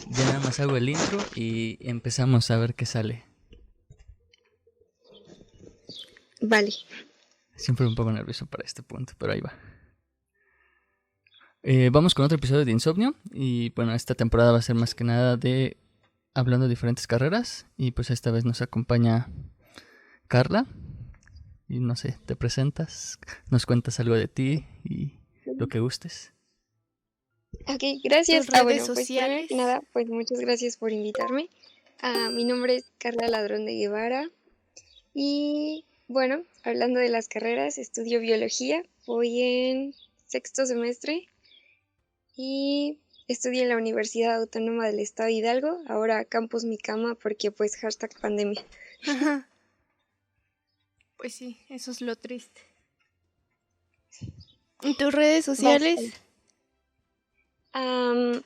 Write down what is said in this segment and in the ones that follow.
Ya nada más hago el intro y empezamos a ver qué sale. Vale. Siempre un poco nervioso para este punto, pero ahí va. Vamos con otro episodio de Insomnio. Y bueno, esta temporada va a ser más que nada de hablando de diferentes carreras. Y pues esta vez nos acompaña Carla. Y no sé, te presentas, nos cuentas algo de ti y lo que gustes. Ok, gracias. Tus redes Bueno, pues primero sociales. que nada, pues muchas gracias por invitarme. Mi nombre es Carla Ladrón de Guevara. Y bueno, hablando de las carreras, estudio biología. Voy en sexto semestre y estudio en la Universidad Autónoma del Estado de Hidalgo. Ahora Campus Mi Cama porque pues hashtag pandemia. Ajá. Pues sí, eso es lo triste. ¿Y tus redes sociales?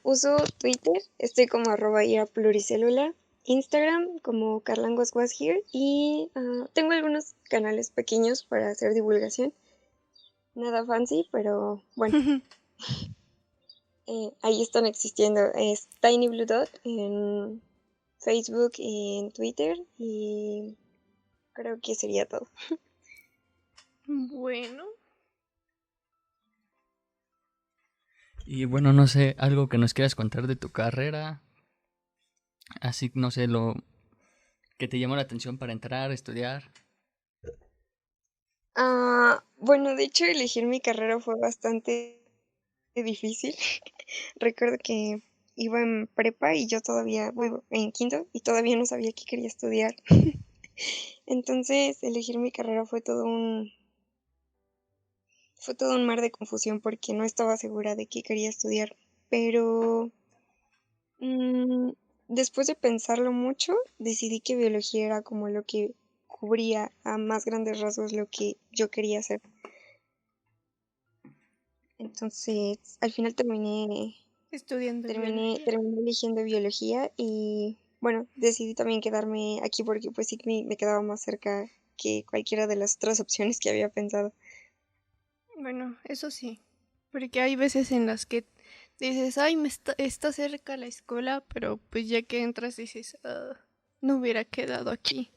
Uso Twitter, estoy como @pluricelula, Instagram como Carlangos was here y tengo algunos canales pequeños para hacer divulgación. Nada fancy, pero bueno, ahí están existiendo. Es Tiny Blue Dot en Facebook y en Twitter y creo que sería todo. Bueno. Y bueno, no sé, algo que nos quieras contar de tu carrera. Así, no sé, lo que te llamó la atención para entrar, estudiar. Bueno, de hecho elegir mi carrera fue bastante difícil. Recuerdo que iba en prepa y yo todavía, bueno, en quinto y todavía no sabía qué quería estudiar. Entonces, elegir mi carrera fue todo un mar de confusión porque no estaba segura de qué quería estudiar. Pero mm, después de pensarlo mucho, decidí que biología era como lo que cubría a más grandes rasgos lo que yo quería hacer. Entonces, al final Estudiando terminé, biología. terminé eligiendo biología y bueno, decidí también quedarme aquí porque pues sí me quedaba más cerca que cualquiera de las otras opciones que había pensado. Bueno, eso sí. Porque hay veces en las que dices, ay, está cerca la escuela, pero pues ya que entras dices, no hubiera quedado aquí.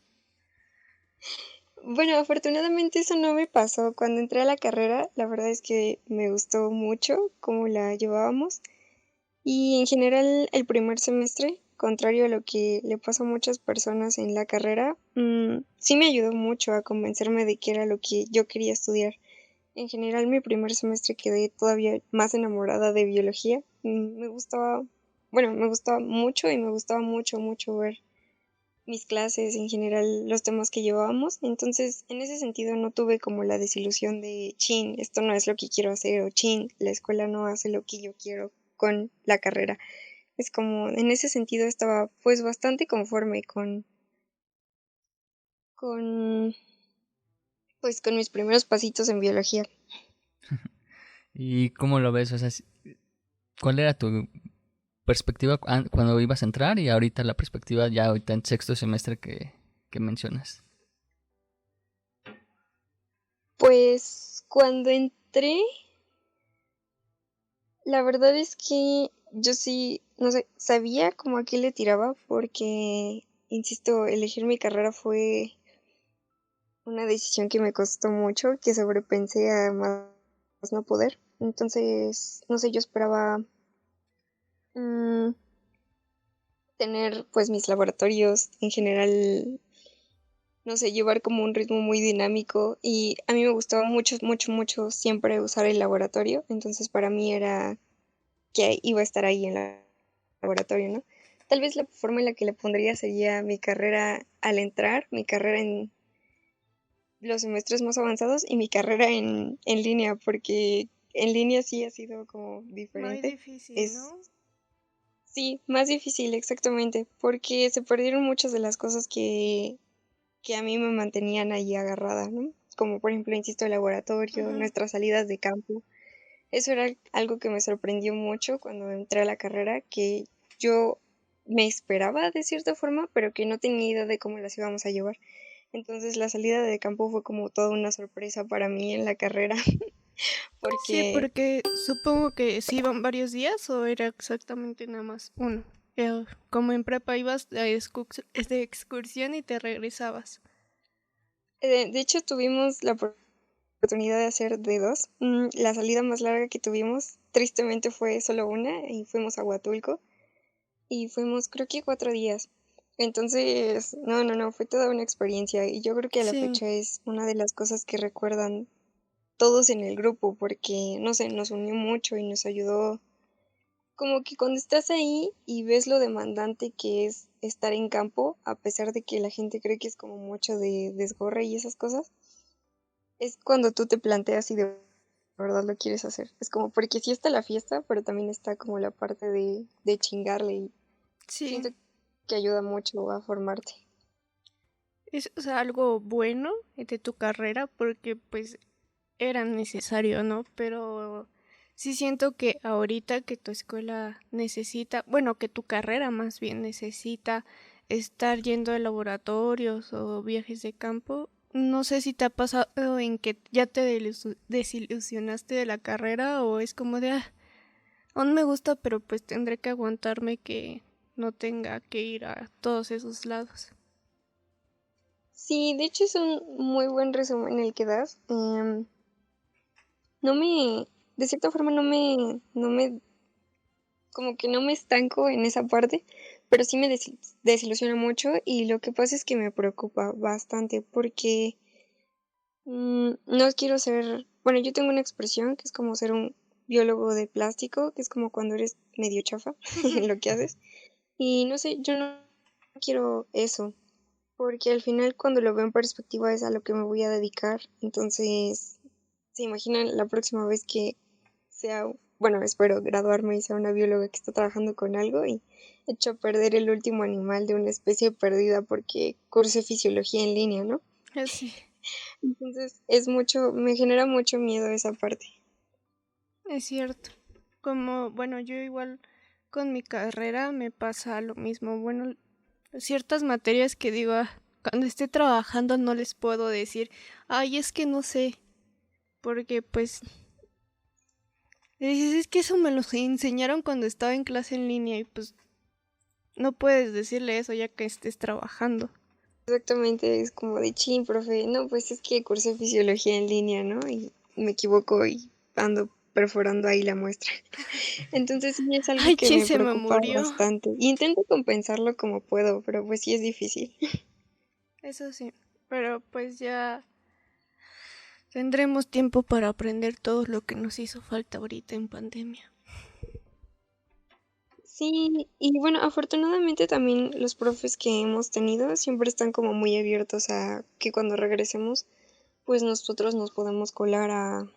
Bueno, afortunadamente eso no me pasó. Cuando entré a la carrera, la verdad es que me gustó mucho cómo la llevábamos. Y en general el primer semestre, contrario a lo que le pasa a muchas personas en la carrera, sí me ayudó mucho a convencerme de que era lo que yo quería estudiar. En general mi primer semestre quedé todavía más enamorada de biología. Me gustaba, bueno, me gustaba mucho y me gustaba mucho, mucho ver mis clases, en general los temas que llevábamos. Entonces, en ese sentido no tuve como la desilusión de, chin, esto no es lo que quiero hacer o chin, la escuela no hace lo que yo quiero con la carrera. Es como, en ese sentido estaba pues bastante conforme con, pues con mis primeros pasitos en biología. ¿Y cómo lo ves? O sea, ¿cuál era tu perspectiva cuando ibas a entrar y ahorita la perspectiva ya ahorita en sexto semestre que mencionas? Pues cuando entré, la verdad es que yo sí, no sé, sabía como a qué le tiraba porque, insisto, elegir mi carrera fue una decisión que me costó mucho, que sobrepensé a más no poder. Entonces, no sé, yo esperaba mm, tener pues mis laboratorios en general, no sé, llevar como un ritmo muy dinámico y a mí me gustaba mucho, mucho, mucho siempre usar el laboratorio. Entonces, para mí era que iba a estar ahí en el laboratorio, ¿no? Tal vez la forma en la que le pondría sería mi carrera al entrar, mi carrera en los semestres más avanzados y mi carrera en línea, porque en línea sí ha sido como Muy diferente. difícil, Es, ¿no? sí, más difícil, exactamente, porque se perdieron muchas de las cosas que a mí me mantenían ahí agarrada, ¿no? Como por ejemplo, insisto, el laboratorio, Ajá. nuestras salidas de campo. Eso era algo que me sorprendió mucho cuando entré a la carrera, que yo me esperaba de cierta forma, pero que no tenía idea de cómo las íbamos a llevar. Entonces la salida de campo fue como toda una sorpresa para mí en la carrera, Sí, porque porque supongo que sí iban varios días o era exactamente nada más uno. Como en prepa ibas de excursión y te regresabas. de hecho tuvimos la oportunidad de hacer de dos. La salida más larga que tuvimos, tristemente fue solo una y fuimos a Huatulco y fuimos creo que 4 días. Entonces, no, fue toda una experiencia y yo creo que a la Sí, fecha es una de las cosas que recuerdan todos en el grupo porque, no sé, nos unió mucho y nos ayudó. Como que cuando estás ahí y ves lo demandante que es estar en campo, a pesar de que la gente cree que es como mucho de desgorre y esas cosas, es cuando tú te planteas si de verdad lo quieres hacer. Es como, porque sí está la fiesta, pero también está como la parte de chingarle y sí. siento que ayuda mucho a formarte. Es, o sea, algo bueno de tu carrera porque pues era necesario, ¿no? Pero sí siento que ahorita que tu escuela necesita, bueno, que tu carrera más bien necesita estar yendo a laboratorios o viajes de campo, no sé si te ha pasado en que ya te desilusionaste de la carrera o es como de, aún me gusta, pero pues tendré que aguantarme que no tenga que ir a todos esos lados. Sí, de hecho es un muy buen resumen el que das. No me, de cierta forma como que no me estanco en esa parte, pero sí me desilusiona mucho y lo que pasa es que me preocupa bastante porque no quiero ser, bueno, yo tengo una expresión que es como ser un biólogo de plástico, que es como cuando eres medio chafa en lo que haces. Y no sé, yo no quiero eso, porque al final cuando lo veo en perspectiva es a lo que me voy a dedicar. Entonces, se imaginan la próxima vez que sea, bueno, espero graduarme y sea una bióloga que está trabajando con algo y hecho a perder el último animal de una especie perdida porque curse fisiología en línea, ¿no? Así. Entonces, es mucho, me genera mucho miedo esa parte. Es cierto. Como, bueno, yo igual con mi carrera me pasa lo mismo. Bueno, ciertas materias que digo, cuando esté trabajando no les puedo decir, ay, es que no sé, porque pues dices, es que eso me lo enseñaron cuando estaba en clase en línea y pues no puedes decirle eso ya que estés trabajando. Exactamente, es como de chin, profe, no, pues es que cursé fisiología en línea, ¿no? Y me equivoco y ando perforando ahí la muestra. Entonces sí es algo Ay, que chin, me se me preocupa murió. bastante. Intento compensarlo como puedo, pero pues sí es difícil. Eso sí, pero pues ya tendremos tiempo para aprender todo lo que nos hizo falta ahorita en pandemia. Sí, y bueno, afortunadamente también los profes que hemos tenido siempre están como muy abiertos a que cuando regresemos, pues nosotros nos podemos colar a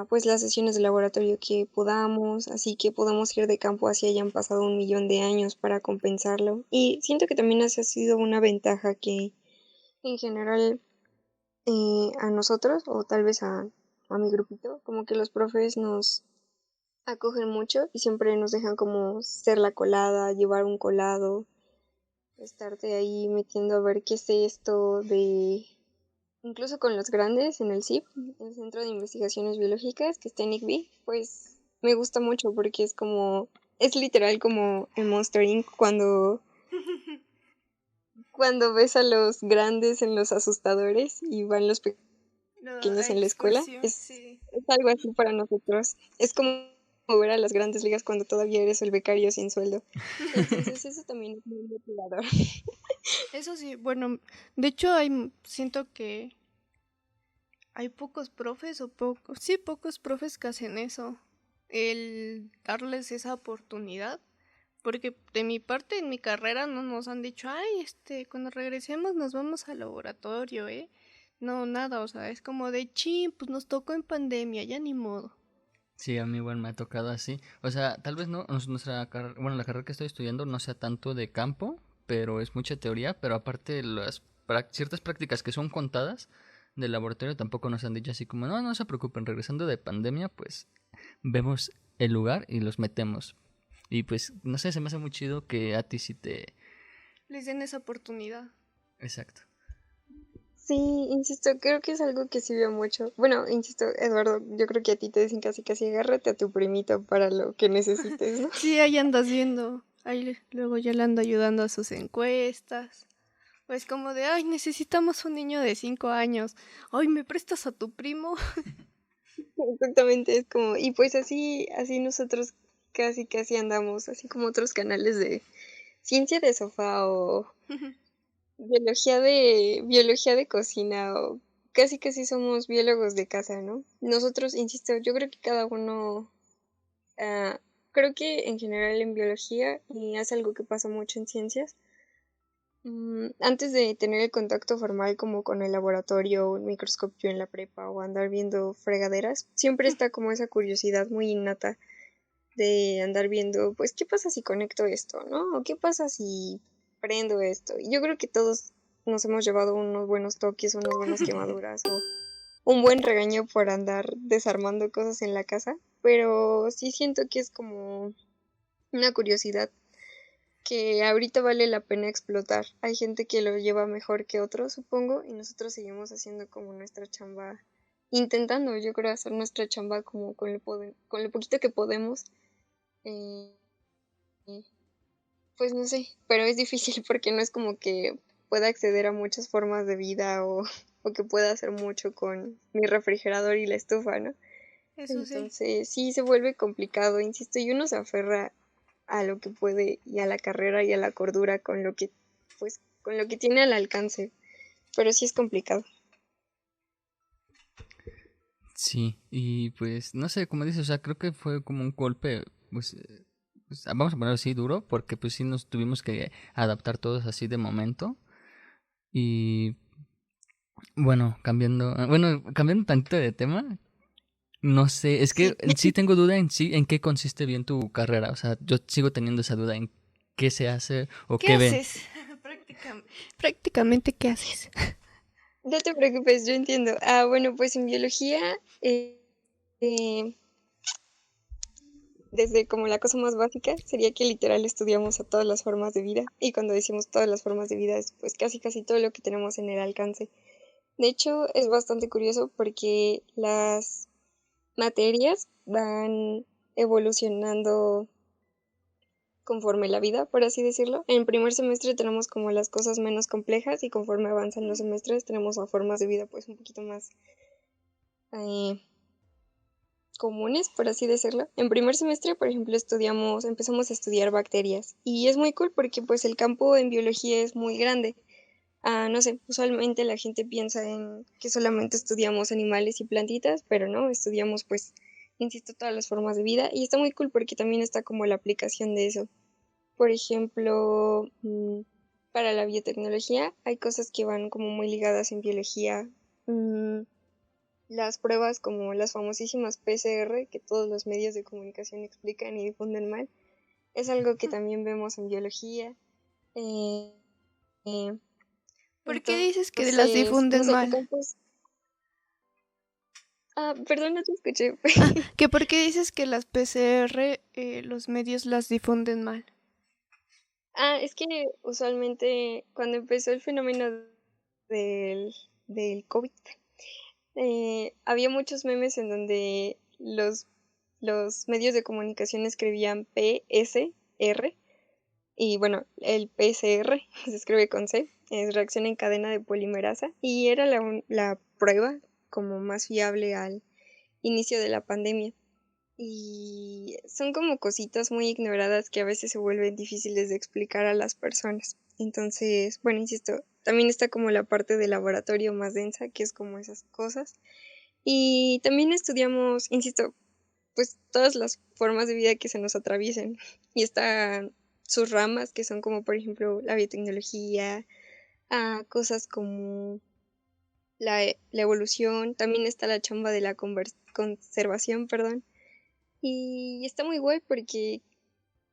pues las sesiones de laboratorio que podamos, así que podamos ir de campo así hayan pasado 1 millón de años para compensarlo. Y siento que también esa ha sido una ventaja que en general a nosotros, o tal vez a mi grupito, como que los profes nos acogen mucho y siempre nos dejan como ser la colada, llevar un colado, estarte ahí metiendo a ver qué es esto de incluso con los grandes en el CIB, el Centro de Investigaciones Biológicas, que está en ICB, pues me gusta mucho porque es como, es literal como en Monster Inc. Cuando ves a los grandes en los asustadores y van los La pequeños en la escuela, excursión, sí. es algo así para nosotros. Es como ver a las grandes ligas cuando todavía eres el becario sin sueldo. Entonces eso también es muy motivador. Eso sí, bueno, de hecho hay, siento que hay pocos profes o pocos, sí, pocos profes que hacen eso, el darles esa oportunidad, porque de mi parte en mi carrera no nos han dicho, ay, cuando regresemos nos vamos al laboratorio, ¿eh? No, nada, o sea, es como de, chin, pues nos tocó en pandemia, ya ni modo. Sí, a mí igual me ha tocado así. O sea, tal vez no, nuestra carrera, bueno, la carrera que estoy estudiando no sea tanto de campo, pero es mucha teoría, pero aparte las ciertas prácticas que son contadas del laboratorio tampoco nos han dicho así como, no, no se preocupen, regresando de pandemia, pues vemos el lugar y los metemos. Y pues, no sé, se me hace muy chido que a ti sí te... Les den esa oportunidad. Exacto. Sí, insisto, creo que es algo que sirve mucho. Bueno, insisto, Eduardo, yo creo que a ti te dicen casi casi agárrate a tu primito para lo que necesites, ¿no? Sí, ahí andas viendo. Ahí luego ya le ando ayudando a sus encuestas. Pues como de, ay, necesitamos un niño de 5 años. Ay, ¿me prestas a tu primo? Exactamente, es como, y pues así nosotros casi casi andamos, así como otros canales de ciencia de sofá o biología de cocina o casi casi somos biólogos de casa, ¿no? Nosotros, insisto, yo creo que cada uno, ah, creo que en general en biología, y es algo que pasa mucho en ciencias, antes de tener el contacto formal como con el laboratorio o un microscopio en la prepa o andar viendo fregaderas, siempre está como esa curiosidad muy innata de andar viendo, pues, ¿qué pasa si conecto esto, no? ¿O qué pasa si prendo esto? Y yo creo que todos nos hemos llevado unos buenos toques, unas buenas quemaduras o un buen regaño por andar desarmando cosas en la casa, pero sí siento que es como una curiosidad que ahorita vale la pena explotar. Hay gente que lo lleva mejor que otros, supongo, y nosotros seguimos haciendo como nuestra chamba, intentando, yo creo, hacer nuestra chamba como con lo poquito que podemos. Eh, pues no sé, pero es difícil porque no es como que pueda acceder a muchas formas de vida o que pueda hacer mucho con mi refrigerador y la estufa, ¿no? Eso sí. Entonces sí se vuelve complicado, insisto, y uno se aferra a lo que puede y a la carrera y a la cordura con lo que, pues, con lo que tiene al alcance, pero sí es complicado. Sí, y pues no sé, como dices, o sea, creo que fue como un golpe, pues, vamos a ponerlo así duro, porque pues sí nos tuvimos que adaptar todos así de momento. Y cambiando tantito de tema, no sé, es que Sí, sí tengo duda en sí en qué consiste bien tu carrera, o sea, yo sigo teniendo esa duda en qué se hace o ¿Qué qué ven. haces? Prácticamente, ¿qué haces? no te preocupes, yo entiendo. Bueno, pues en biología, eh, desde como la cosa más básica, sería que literal estudiamos a todas las formas de vida. Y cuando decimos todas las formas de vida, es pues casi casi todo lo que tenemos en el alcance. De hecho, es bastante curioso porque las materias van evolucionando conforme la vida, por así decirlo. En primer semestre tenemos como las cosas menos complejas y conforme avanzan los semestres tenemos a formas de vida pues un poquito más eh, comunes, por así decirlo. En primer semestre, por ejemplo, empezamos a estudiar bacterias y es muy cool porque pues el campo en biología es muy grande. No sé, usualmente la gente piensa en que solamente estudiamos animales y plantitas, pero no, estudiamos pues, insisto, todas las formas de vida y está muy cool porque también está como la aplicación de eso. Por ejemplo, para la biotecnología hay cosas que van como muy ligadas en biología. Mm, las pruebas como las famosísimas PCR que todos los medios de comunicación explican y difunden mal, es algo que también vemos en biología. Eh, eh, ¿Por qué dices que las entonces, no difunden sé, tu mal? campus... perdón, no te escuché. ¿Que por qué dices que las PCR, los medios las difunden mal? Es que usualmente cuando empezó el fenómeno del, del COVID, había muchos memes en donde los medios de comunicación escribían PSR y bueno, el PCR se escribe con C, es reacción en cadena de polimerasa y era la prueba como más fiable al inicio de la pandemia. Y son como cositas muy ignoradas que a veces se vuelven difíciles de explicar a las personas. Entonces, bueno, insisto, también está como la parte de laboratorio más densa, que es como esas cosas. Y también estudiamos, insisto, pues todas las formas de vida que se nos atraviesen. Y están sus ramas, que son como por ejemplo la biotecnología, cosas como la evolución, también está la chamba de la conservación, perdón. Y está muy guay porque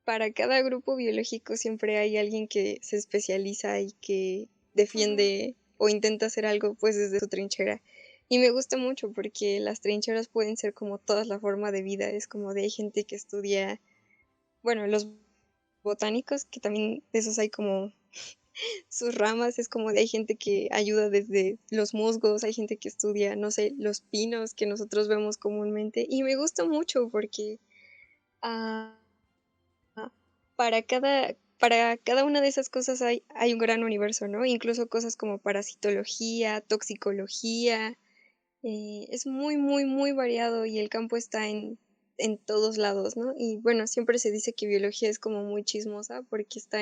para cada grupo biológico siempre hay alguien que se especializa y que Ujú. defiende o intenta hacer algo pues desde su trinchera. Y me gusta mucho porque las trincheras pueden ser como toda la forma de vida. Es como de hay gente que estudia, bueno, los botánicos, que también de esos hay como sus ramas, es como de hay gente que ayuda desde los musgos, hay gente que estudia, no sé, los pinos que nosotros vemos comúnmente. Y me gusta mucho porque ah, para cada una de esas cosas hay un gran universo, ¿no? Incluso cosas como parasitología, toxicología. Es muy, muy, muy variado y el campo está en todos lados, ¿no? Y bueno, siempre se dice que biología es como muy chismosa porque está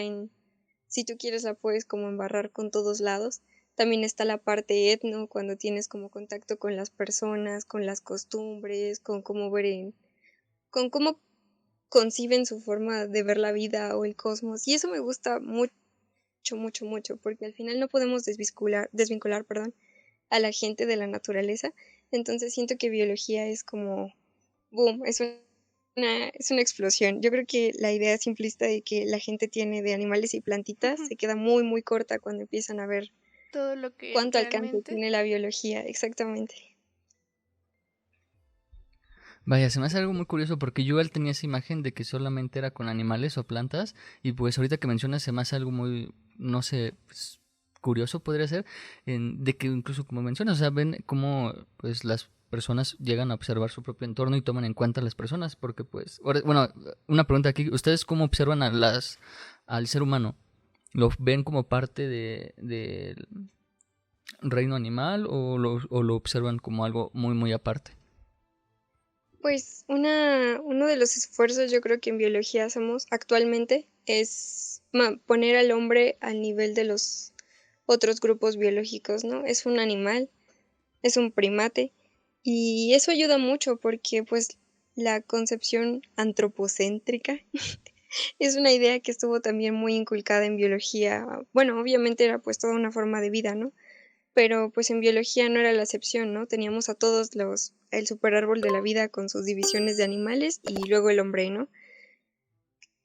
si tú quieres la puedes como embarrar con todos lados. También está la parte etno, cuando tienes como contacto con las personas, con las costumbres, con cómo con cómo conciben su forma de ver la vida o el cosmos. Y eso me gusta mucho, mucho, mucho, porque al final no podemos desvincular, perdón, a la gente de la naturaleza. Entonces siento que biología es como, boom, es una explosión. Yo creo que la idea simplista de que la gente tiene de animales y plantitas Ujú. se queda muy, muy corta cuando empiezan a ver Todo lo que cuánto alcance realmente... tiene la biología, exactamente. Vaya, se me hace algo muy curioso porque yo igual tenía esa imagen de que solamente era con animales o plantas y pues ahorita que mencionas se me hace algo muy, no sé, pues, curioso podría ser, de que incluso como mencionas, o sea, ven cómo pues las personas llegan a observar su propio entorno y toman en cuenta a las personas porque pues, bueno, una pregunta aquí, ¿ustedes cómo observan al ser humano? ¿Lo ven como parte del reino animal o lo observan como algo muy, muy aparte? Pues uno de los esfuerzos yo creo que en biología hacemos actualmente es poner al hombre al nivel de los otros grupos biológicos, ¿no? Es un animal, es un primate y eso ayuda mucho porque pues la concepción antropocéntrica es una idea que estuvo también muy inculcada en biología. Bueno, obviamente era pues toda una forma de vida, ¿no? Pero pues en biología no era la excepción, ¿no? Teníamos a todos el superárbol de la vida con sus divisiones de animales y luego el hombre, ¿no?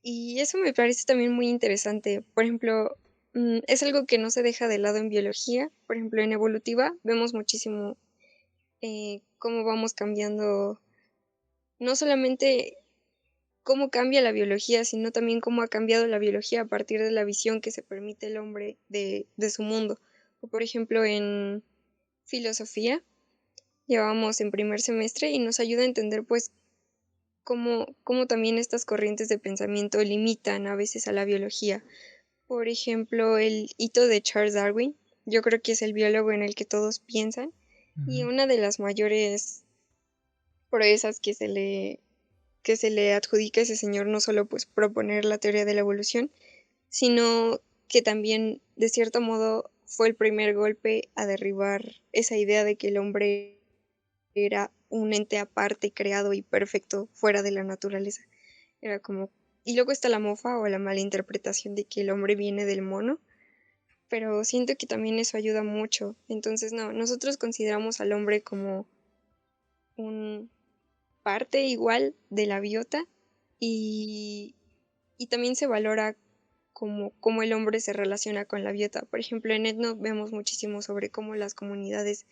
Y eso me parece también muy interesante. Por ejemplo, es algo que no se deja de lado en biología. Por ejemplo, en evolutiva vemos muchísimo cómo vamos cambiando, no solamente cómo cambia la biología, sino también cómo ha cambiado la biología a partir de la visión que se permite el hombre de su mundo. O por ejemplo, en filosofía llevábamos en primer semestre y nos ayuda a entender pues cómo también estas corrientes de pensamiento limitan a veces a la biología. Por ejemplo, el hito de Charles Darwin, yo creo que es el biólogo en el que todos piensan y Ujú. una de las mayores proezas que se le adjudica a ese señor no solo pues proponer la teoría de la evolución, sino que también de cierto modo fue el primer golpe a derribar esa idea de que el hombre era un ente aparte, creado y perfecto fuera de la naturaleza. Era como... Y luego está la mofa o la mala interpretación de que el hombre viene del mono, pero siento que también eso ayuda mucho. Entonces, no, nosotros consideramos al hombre como un parte igual de la biota y, y también se valora cómo el hombre se relaciona con la biota. Por ejemplo, en Etno vemos muchísimo sobre cómo las comunidades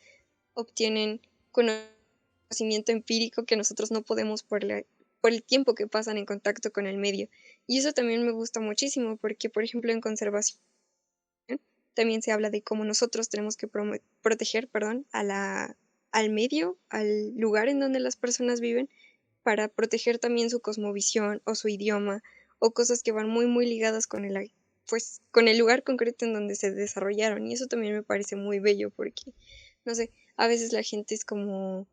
obtienen conocimiento empírico que nosotros no podemos por el tiempo que pasan en contacto con el medio. Y eso también me gusta muchísimo porque, por ejemplo, en conservación también se habla de cómo nosotros tenemos que proteger, perdón, al medio, al lugar en donde las personas viven, para proteger también su cosmovisión o su idioma o cosas que van muy, muy ligadas pues, con el lugar concreto en donde se desarrollaron. Y eso también me parece muy bello porque, no sé, a veces la gente es como,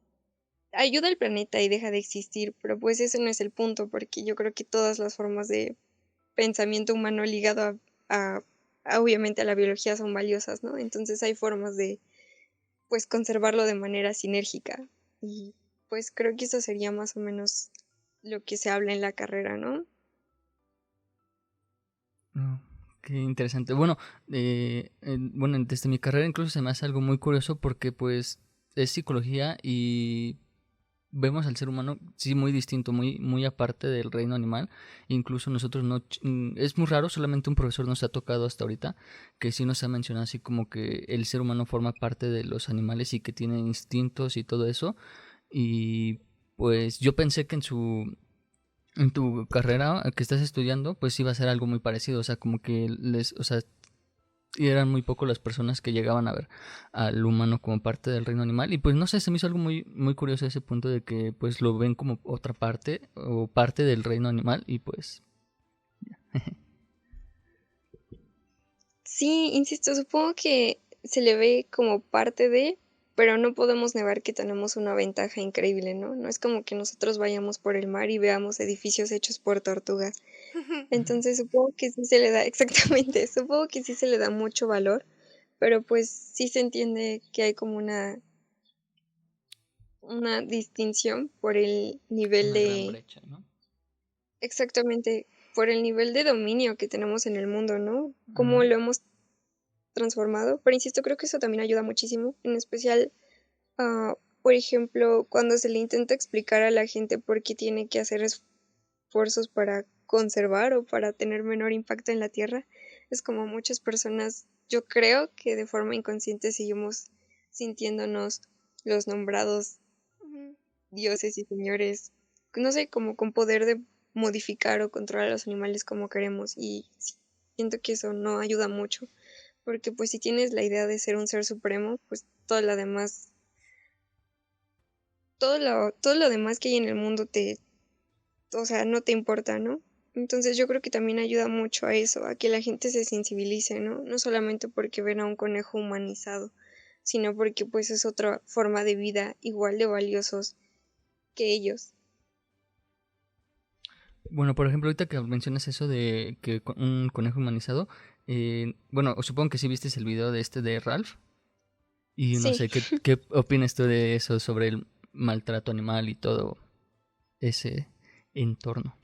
ayuda al planeta y deja de existir, pero pues ese no es el punto porque yo creo que todas las formas de pensamiento humano ligado obviamente a la biología son valiosas, ¿no? Entonces hay formas de, pues, conservarlo de manera sinérgica. Y pues creo que eso sería más o menos lo que se habla en la carrera, ¿no? Oh, qué interesante. Bueno, bueno, desde mi carrera incluso se me hace algo muy curioso porque pues es psicología y vemos al ser humano sí muy distinto, muy, muy aparte del reino animal. Incluso nosotros no, es muy raro, solamente un profesor nos ha tocado hasta ahorita que sí nos ha mencionado así como que el ser humano forma parte de los animales y que tiene instintos y todo eso. Y pues yo pensé que en tu carrera que estás estudiando, pues iba a ser algo muy parecido, o sea, como que o sea, y eran muy pocos las personas que llegaban a ver al humano como parte del reino animal. Y pues no sé, se me hizo algo muy, muy curioso ese punto de que pues lo ven como otra parte o parte del reino animal y pues... Sí, insisto, supongo que se le ve como parte de, pero no podemos negar que tenemos una ventaja increíble, ¿no? No es como que nosotros vayamos por el mar y veamos edificios hechos por tortugas. Entonces supongo que sí se le da, exactamente, supongo que sí se le da mucho valor, pero pues sí se entiende que hay como una distinción por el nivel Una gran de, brecha, ¿no? exactamente, por el nivel de dominio que tenemos en el mundo, ¿no? Cómo Ajá. lo hemos transformado, pero insisto, creo que eso también ayuda muchísimo, en especial, por ejemplo, cuando se le intenta explicar a la gente por qué tiene que hacer esfuerzos para conservar o para tener menor impacto en la Tierra, es como muchas personas, yo creo que de forma inconsciente seguimos sintiéndonos los nombrados Ujú. dioses y señores, no sé, como con poder de modificar o controlar a los animales como queremos, y siento que eso no ayuda mucho. Porque pues si tienes la idea de ser un ser supremo, pues todo lo demás, todo lo demás que hay en el mundo o sea, no te importa, ¿no? Entonces yo creo que también ayuda mucho a eso, a que la gente se sensibilice, ¿no? No solamente porque ven a un conejo humanizado, sino porque pues es otra forma de vida igual de valiosos que ellos. Bueno, por ejemplo, ahorita que mencionas eso de que un conejo humanizado, bueno, supongo que sí viste el video de este de Ralph. Y no Sí, sé, ¿qué opinas tú de eso sobre el maltrato animal y todo ese entorno?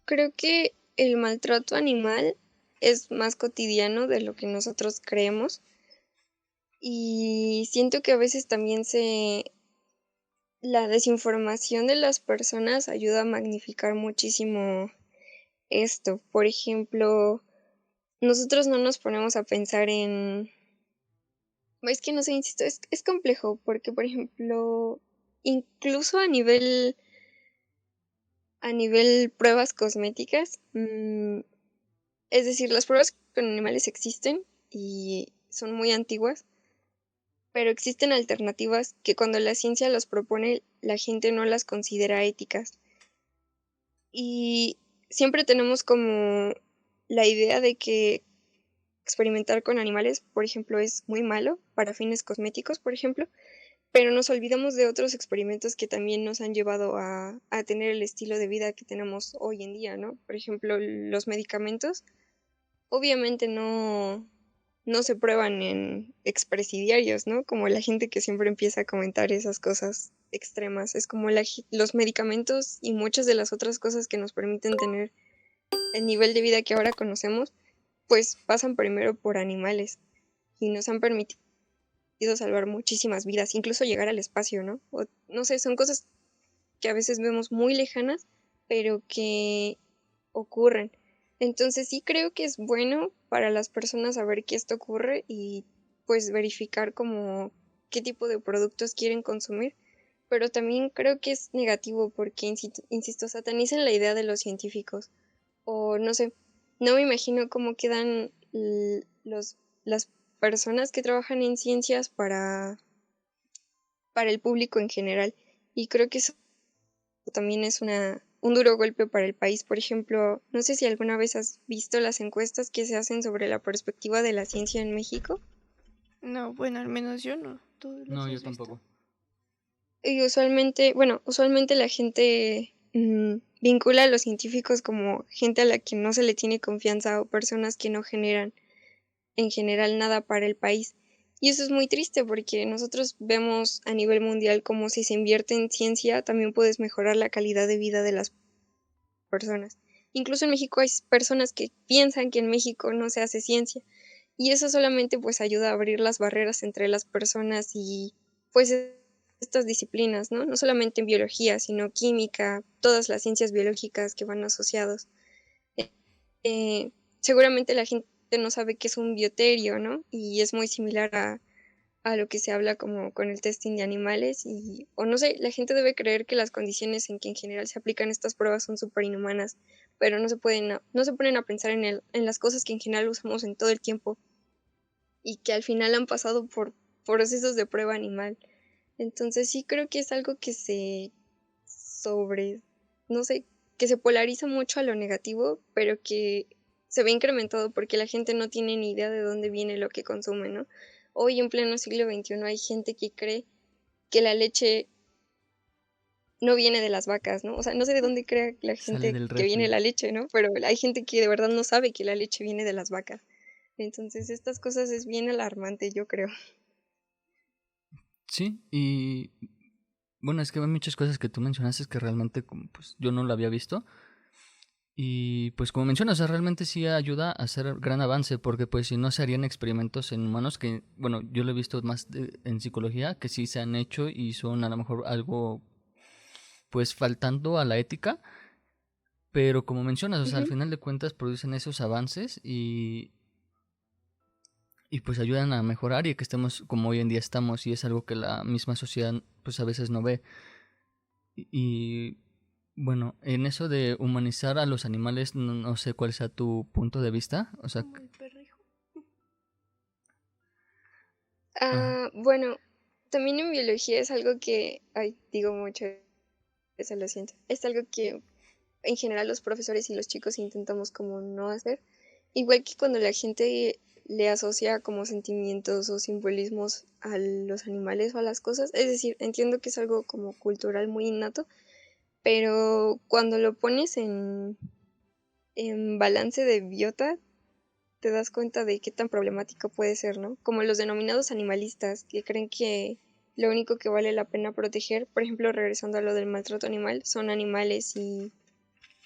creo que el maltrato animal es más cotidiano de lo que nosotros creemos y siento que a veces también la desinformación de las personas ayuda a magnificar muchísimo esto. Por ejemplo, nosotros no nos ponemos a pensar es que no sé, insisto, es complejo porque, por ejemplo, incluso a nivel pruebas cosméticas, es decir, las pruebas con animales existen y son muy antiguas, pero existen alternativas que cuando la ciencia las propone, la gente no las considera éticas. Y siempre tenemos como la idea de que experimentar con animales, por ejemplo, es muy malo para fines cosméticos, por ejemplo, pero nos olvidamos de otros experimentos que también nos han llevado a tener el estilo de vida que tenemos hoy en día, ¿no? Por ejemplo, los medicamentos, obviamente no se prueban en expresidiarios, ¿no? Como la gente que siempre empieza a comentar esas cosas extremas. Es como los medicamentos y muchas de las otras cosas que nos permiten tener el nivel de vida que ahora conocemos, pues pasan primero por animales y nos han permitido salvar muchísimas vidas, incluso llegar al espacio, ¿no? O, no sé, son cosas que a veces vemos muy lejanas, pero que ocurren. Entonces sí creo que es bueno para las personas saber que esto ocurre y pues verificar como qué tipo de productos quieren consumir, pero también creo que es negativo porque, insisto, satanizan la idea de los científicos o no sé, no me imagino cómo quedan las personas que trabajan en ciencias para el público en general. Y creo que eso también es un duro golpe para el país. Por ejemplo, no sé si alguna vez has visto las encuestas que se hacen sobre la perspectiva de la ciencia en México. No, bueno, al menos yo no. ¿Tú los No, yo has visto? tampoco. Y usualmente, bueno, usualmente la gente vincula a los científicos como gente a la que no se le tiene confianza o personas que no generan en general nada para el país. Y eso es muy triste porque nosotros vemos a nivel mundial como si se invierte en ciencia, también puedes mejorar la calidad de vida de las personas. Incluso en México hay personas que piensan que en México no se hace ciencia y eso solamente pues ayuda a abrir las barreras entre las personas y pues estas disciplinas, ¿no? No solamente en biología, sino química, todas las ciencias biológicas que van asociados. Seguramente la gente no sabe qué es un bioterio, ¿no? Y es muy similar a lo que se habla como con el testing de animales y, o no sé, la gente debe creer que las condiciones en que en general se aplican estas pruebas son súper inhumanas, pero no se ponen a pensar en las cosas que en general usamos en todo el tiempo y que al final han pasado por procesos de prueba animal. Entonces sí creo que es algo que sobre, no sé, que se polariza mucho a lo negativo, pero que se ve incrementado porque la gente no tiene ni idea de dónde viene lo que consume, ¿no? Hoy en pleno siglo XXI hay gente que cree que la leche no viene de las vacas, ¿no? O sea, no sé de dónde cree la Sale gente del que viene refri. la leche, ¿no? Pero hay gente que de verdad no sabe que la leche viene de las vacas. Entonces, estas cosas es bien alarmante, yo creo. Sí, y bueno, es que hay muchas cosas que tú mencionaste que realmente como, pues, yo no lo había visto. Y pues como mencionas, o sea, realmente sí ayuda a hacer gran avance, porque pues si no se harían experimentos en humanos que, bueno, yo lo he visto más en psicología, que sí se han hecho y son a lo mejor algo pues faltando a la ética, pero como mencionas, o sea, al Ujú. final de cuentas producen esos avances y pues ayudan a mejorar y a que estemos como hoy en día estamos y es algo que la misma sociedad pues a veces no ve. Y bueno, en eso de humanizar a los animales, no, no sé cuál sea tu punto de vista. O sea, Como el perrijo. ajá. Bueno, también en biología es algo que, ay, digo mucho, eso lo siento. Es algo que en general los profesores y los chicos intentamos como no hacer. Igual que cuando la gente le asocia como sentimientos o simbolismos a los animales o a las cosas. Es decir, entiendo que es algo como cultural muy innato, pero cuando lo pones en balance de biota, te das cuenta de qué tan problemático puede ser, ¿no? Como los denominados animalistas, que creen que lo único que vale la pena proteger, por ejemplo, regresando a lo del maltrato animal, son animales y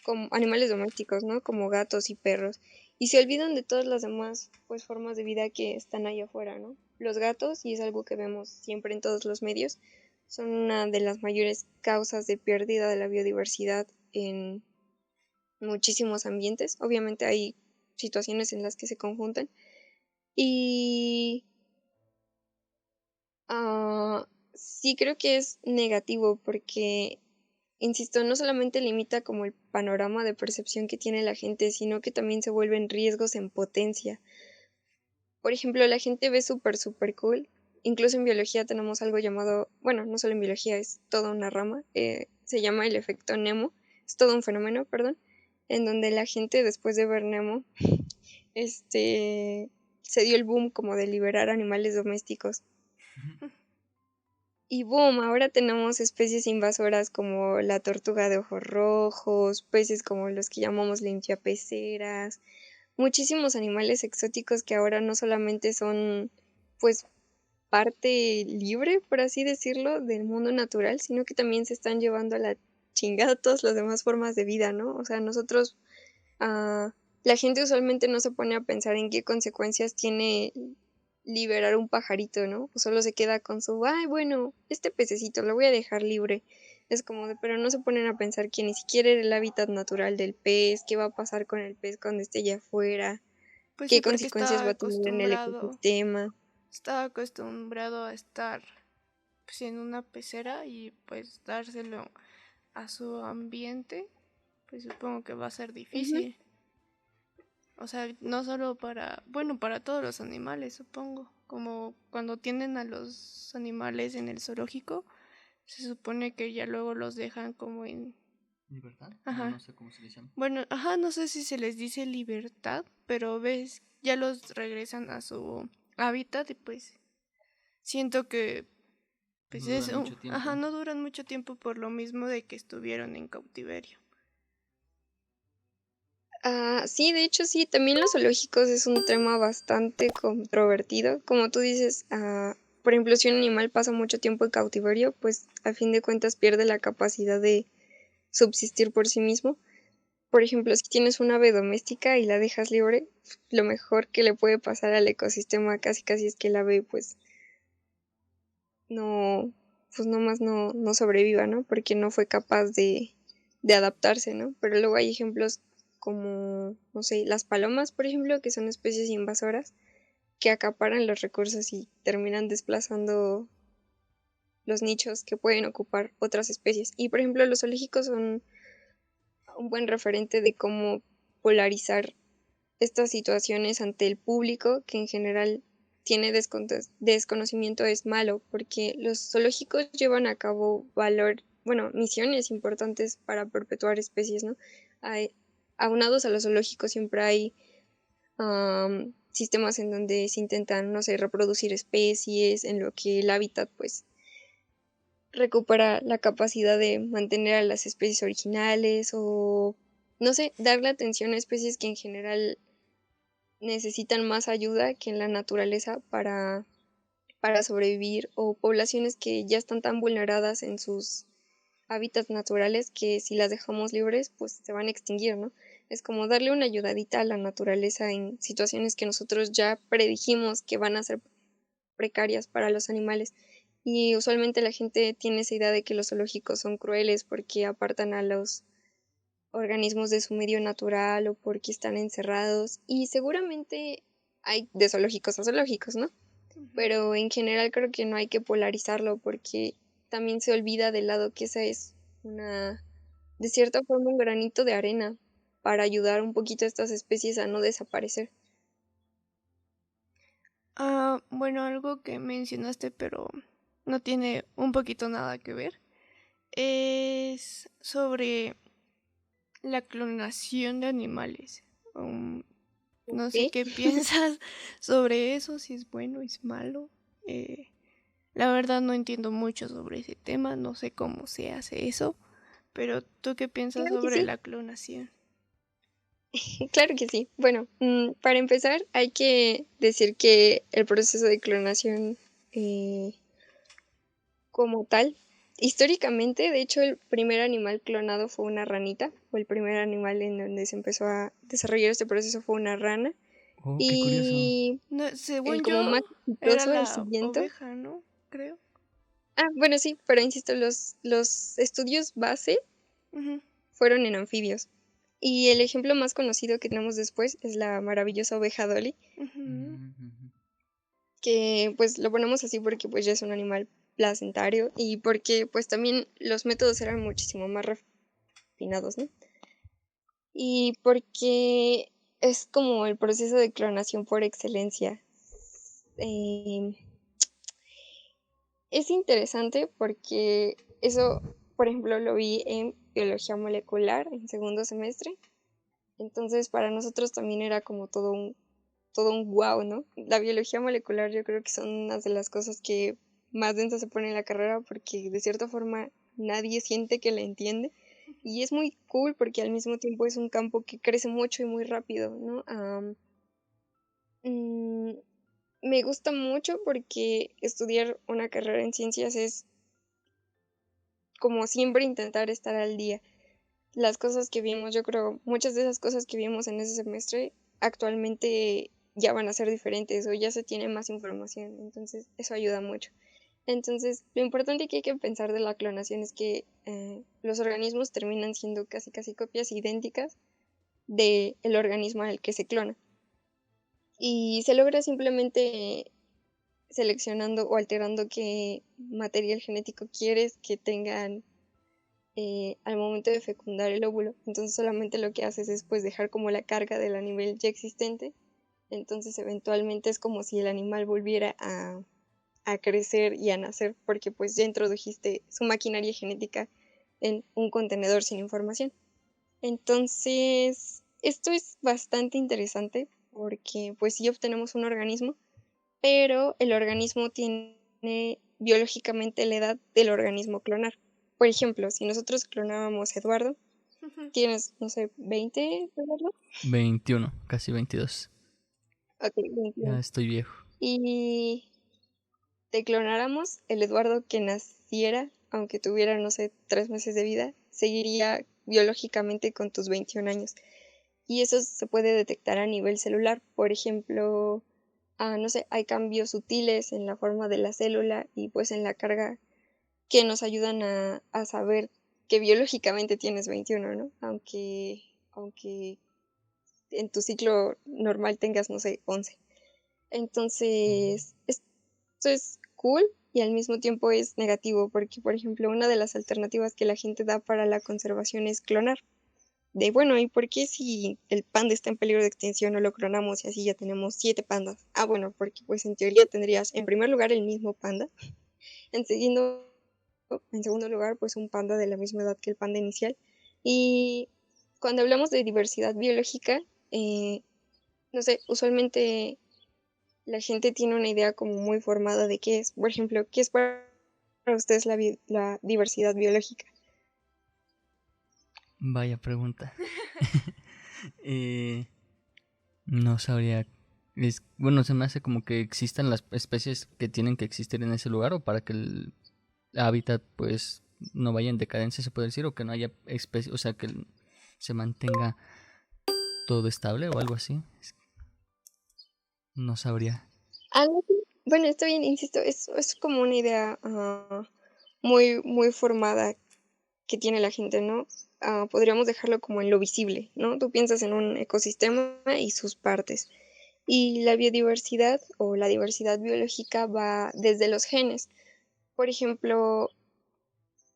como animales domésticos, ¿no? Como gatos y perros. Y se olvidan de todas las demás, pues, formas de vida que están ahí afuera, ¿no? Los gatos, y es algo que vemos siempre en todos los medios, son una de las mayores causas de pérdida de la biodiversidad en muchísimos ambientes. Obviamente hay situaciones en las que se conjuntan. Y sí creo que es negativo porque, insisto, no solamente limita como el panorama de percepción que tiene la gente, sino que también se vuelven riesgos en potencia. Por ejemplo, la gente ve súper cool. Incluso en biología tenemos algo llamado, bueno, no solo en biología, es toda una rama, se llama el efecto Nemo, es todo un fenómeno, perdón, en donde la gente después de ver Nemo, se dio el boom como de liberar animales domésticos. Y boom, ahora tenemos especies invasoras como la tortuga de ojos rojos, peces como los que llamamos limpiapeceras, muchísimos animales exóticos que ahora no solamente son pues parte libre, por así decirlo, del mundo natural, sino que también se están llevando a la chingada todas las demás formas de vida, ¿no? O sea, nosotros, la gente usualmente no se pone a pensar en qué consecuencias tiene liberar un pajarito, ¿no? O solo se queda con su, ay, bueno, este pececito lo voy a dejar libre. Es como de, pero no se ponen a pensar que ni siquiera era el hábitat natural del pez, qué va a pasar con el pez cuando esté allá afuera, Pues sí, qué porque consecuencias va a tener en el ecosistema. estaba acostumbrado a estar pues, en una pecera y pues dárselo a su ambiente, pues supongo que va a ser Ujú. difícil. O sea, no solo para, bueno, para todos los animales, supongo. Como cuando tienen a los animales en el zoológico, se supone que ya luego los dejan como en... ¿Libertad? No, no Ajá. sé cómo se le llama. Bueno, ajá, no sé si se les dice libertad, pero ves, ya los regresan a su hábitat y pues siento que pues No duran mucho ajá, tiempo. no duran mucho tiempo por lo mismo de que estuvieron en cautiverio. Sí, de hecho sí, también los zoológicos es un tema bastante controvertido. Como tú dices, por ejemplo, si un animal pasa mucho tiempo en cautiverio, pues a fin de cuentas pierde la capacidad de subsistir por sí mismo. Por ejemplo, si tienes una ave doméstica y la dejas libre, lo mejor que le puede pasar al ecosistema casi casi es que la ave pues no, pues nomás no sobreviva, ¿no? Porque no fue capaz de adaptarse, ¿no? Pero luego hay ejemplos como, no sé, las palomas, por ejemplo, que son especies invasoras, que acaparan los recursos y terminan desplazando los nichos que pueden ocupar otras especies. Y por ejemplo, los zoológicos son un buen referente de cómo polarizar estas situaciones ante el público, que en general tiene desconocimiento, es malo, porque los zoológicos llevan a cabo misiones importantes para perpetuar especies, ¿no? Aunados a los zoológicos siempre hay sistemas en donde se intentan, no sé, reproducir especies, en lo que el hábitat, pues, recupera la capacidad de mantener a las especies originales o, no sé, darle atención a especies que en general necesitan más ayuda que en la naturaleza para sobrevivir, o poblaciones que ya están tan vulneradas en sus hábitats naturales que si las dejamos libres, pues se van a extinguir, ¿no? Es como darle una ayudadita a la naturaleza en situaciones que nosotros ya predijimos que van a ser precarias para los animales. Y usualmente la gente tiene esa idea de que los zoológicos son crueles porque apartan a los organismos de su medio natural o porque están encerrados. Y seguramente hay de zoológicos a zoológicos, ¿no? Pero en general creo que no hay que polarizarlo porque también se olvida del lado que esa es de cierta forma, un granito de arena para ayudar un poquito a estas especies a no desaparecer. Bueno, algo que mencionaste, pero no tiene un poquito nada que ver, es sobre la clonación de animales. No sé ¿Ok? qué piensas sobre eso, si es bueno, es malo. Eh, la verdad no entiendo mucho sobre ese tema, no sé cómo se hace eso, pero ¿tú qué piensas Claro que sobre sí, la clonación? claro que sí. Bueno, para empezar hay que decir que el proceso de clonación como tal, históricamente, de hecho, el primer animal clonado fue una ranita, o el primer animal en donde se empezó a desarrollar este proceso fue una rana. Oh, qué curioso. Y No, el según como yo, más era exitoso, el la siguiente. oveja, ¿no? Creo. Bueno, sí, pero insisto, los estudios base Ujú, fueron en anfibios. Y el ejemplo más conocido que tenemos después es la maravillosa oveja Dolly, ujú. Ujú. que pues lo ponemos así porque pues ya es un animal placentario y porque pues también los métodos eran muchísimo más refinados, ¿no? Y porque es como el proceso de clonación por excelencia. Eh, es interesante porque eso, por ejemplo, lo vi en biología molecular en segundo semestre. Entonces, para nosotros también era como todo un wow, ¿no? La biología molecular yo creo que son unas de las cosas que más densas se pone en la carrera porque de cierta forma nadie siente que la entiende. Y es muy cool porque al mismo tiempo es un campo que crece mucho y muy rápido, ¿no? Mm, me gusta mucho porque estudiar una carrera en ciencias es como siempre intentar estar al día. Las cosas que vimos, yo creo, muchas de esas cosas que vimos en ese semestre actualmente ya van a ser diferentes o ya se tiene más información, entonces eso ayuda mucho. Entonces, lo importante que hay que pensar de la clonación es que los organismos terminan siendo casi casi copias idénticas del organismo al que se clona. Y se logra simplemente seleccionando o alterando qué material genético quieres que tengan al momento de fecundar el óvulo. Entonces solamente lo que haces es pues dejar como la carga del animal ya existente. Entonces eventualmente es como si el animal volviera a crecer y a nacer porque pues ya introdujiste su maquinaria genética en un contenedor sin información. Entonces, esto es bastante interesante porque pues sí obtenemos un organismo, pero el organismo tiene biológicamente la edad del organismo clonar. Por ejemplo, si nosotros clonábamos a Eduardo, tienes, no sé, 20, Eduardo. 21, casi 22. Ok, Ya 21. estoy viejo. Y te clonáramos, el Eduardo que naciera, aunque tuviera, no sé, 3 meses de vida, seguiría biológicamente con tus 21 años. Y eso se puede detectar a nivel celular. Por ejemplo, no sé, hay cambios sutiles en la forma de la célula y pues en la carga que nos ayudan a saber que biológicamente tienes 21, ¿no? Aunque en tu ciclo normal tengas, no sé, 11. Entonces, esto es cool y al mismo tiempo es negativo, porque, por ejemplo, una de las alternativas que la gente da para la conservación es clonar. De bueno, ¿y por qué si el panda está en peligro de extinción no lo clonamos y así ya tenemos 7 pandas? Ah, bueno, porque pues en teoría tendrías en primer lugar el mismo panda, en segundo, en segundo lugar pues un panda de la misma edad que el panda inicial. Y cuando hablamos de diversidad biológica, no sé, usualmente la gente tiene una idea como muy formada de qué es. Por ejemplo, ¿qué es para ustedes la diversidad biológica? Vaya pregunta. Eh, no sabría. Bueno, se me hace como que existan las especies que tienen que existir en ese lugar o para que el hábitat pues no vaya en decadencia, se puede decir, o que no haya especies, o sea, que se mantenga todo estable o algo así. No sabría. Algo bueno, está bien, insisto, es como una idea muy, muy formada que tiene la gente, ¿no? Podríamos dejarlo como en lo visible, ¿no? Tú piensas en un ecosistema y sus partes. Y la biodiversidad o la diversidad biológica va desde los genes. Por ejemplo,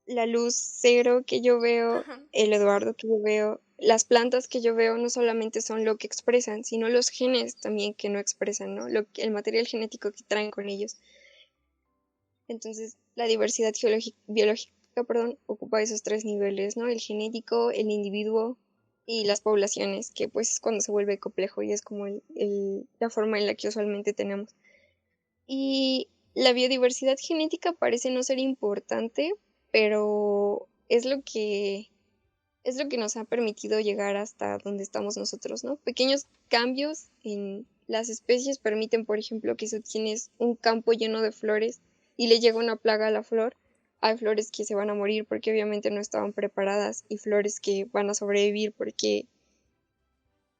la luz cero que yo veo, Ajá. el Eduardo que yo veo, las plantas que yo veo no solamente son lo que expresan, sino los genes también que no expresan, ¿no? El material genético que traen con ellos. Entonces, la diversidad biológica, perdón, ocupa esos 3 niveles, ¿no? El genético, el individuo y las poblaciones, que pues es cuando se vuelve complejo y es como la forma en la que usualmente tenemos. Y la biodiversidad genética parece no ser importante, pero es lo que nos ha permitido llegar hasta donde estamos nosotros, ¿no? Pequeños cambios en las especies permiten, por ejemplo, que si tienes un campo lleno de flores y le llega una plaga a la flor, hay flores que se van a morir porque obviamente no estaban preparadas y flores que van a sobrevivir porque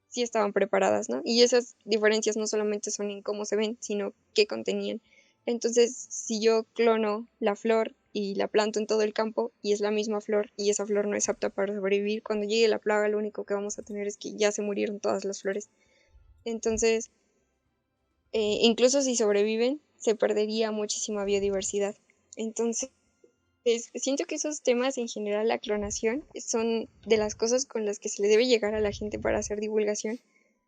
sí estaban preparadas, ¿no? Y esas diferencias no solamente son en cómo se ven, sino qué contenían. Entonces, si yo clono la flor y la planto en todo el campo y es la misma flor y esa flor no es apta para sobrevivir, cuando llegue la plaga lo único que vamos a tener es que ya se murieron todas las flores. Entonces, incluso si sobreviven, se perdería muchísima biodiversidad. Entonces, siento que esos temas en general, la clonación, son de las cosas con las que se le debe llegar a la gente para hacer divulgación,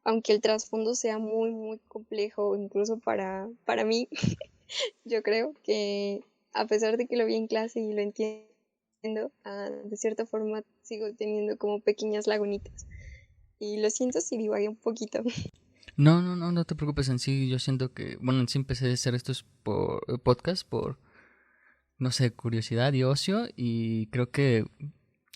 aunque el trasfondo sea muy, muy complejo, incluso para mí, yo creo que a pesar de que lo vi en clase y lo entiendo, de cierta forma sigo teniendo como pequeñas lagunitas. Y lo siento si divagué un poquito. No te preocupes en sí. Yo siento que, bueno, en sí empecé a hacer estos podcasts por, no sé, curiosidad y ocio. Y creo que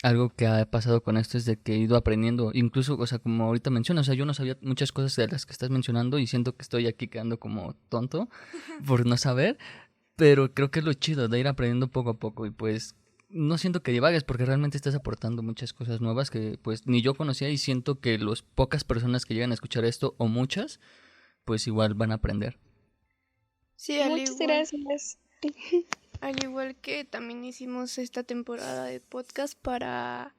algo que ha pasado con esto es de que he ido aprendiendo, incluso, o sea, como ahorita mencionas, o sea, yo no sabía muchas cosas de las que estás mencionando y siento que estoy aquí quedando como tonto por no saber, pero creo que es lo chido de ir aprendiendo poco a poco y pues no siento que divagues porque realmente estás aportando muchas cosas nuevas que pues ni yo conocía y siento que las pocas personas que llegan a escuchar esto o muchas, pues igual van a aprender. Sí, Muchas gracias. al igual que también hicimos esta temporada de podcast para,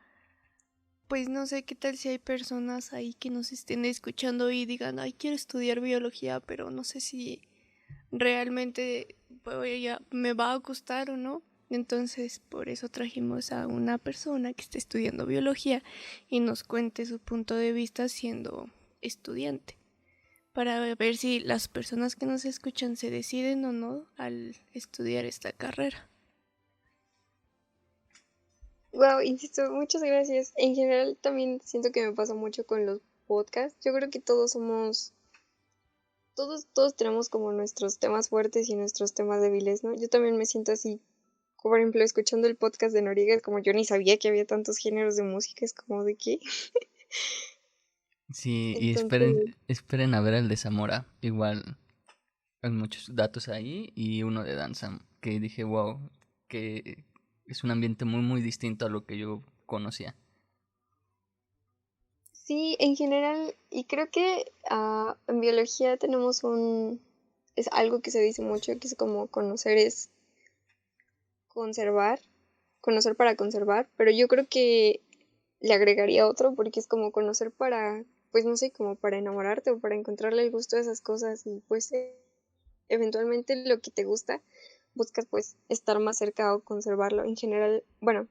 pues no sé qué tal si hay personas ahí que nos estén escuchando y digan, ay, quiero estudiar biología, pero no sé si realmente me va a gustar o no. Entonces, por eso trajimos a una persona que está estudiando biología y nos cuente su punto de vista siendo estudiante, para ver si las personas que nos escuchan se deciden o no al estudiar esta carrera. Wow, insisto, muchas gracias. En general también siento que me pasa mucho con los podcasts. Yo creo que todos tenemos como nuestros temas fuertes y nuestros temas débiles, ¿no? Yo también me siento así, como por ejemplo, escuchando el podcast de Noriega, es como yo ni sabía que había tantos géneros de música, es como de qué. Sí, y Entonces, esperen a ver el de Zamora, igual hay muchos datos ahí y uno de danza que dije, wow, que es un ambiente muy muy distinto a lo que yo conocía. sí, en general, y creo que en biología tenemos es algo que se dice mucho, que es como conocer es conservar, conocer para conservar, pero yo creo que le agregaría otro porque es como conocer para pues no sé, como para enamorarte o para encontrarle el gusto a esas cosas y pues eventualmente lo que te gusta, buscas pues estar más cerca o conservarlo. En general, bueno,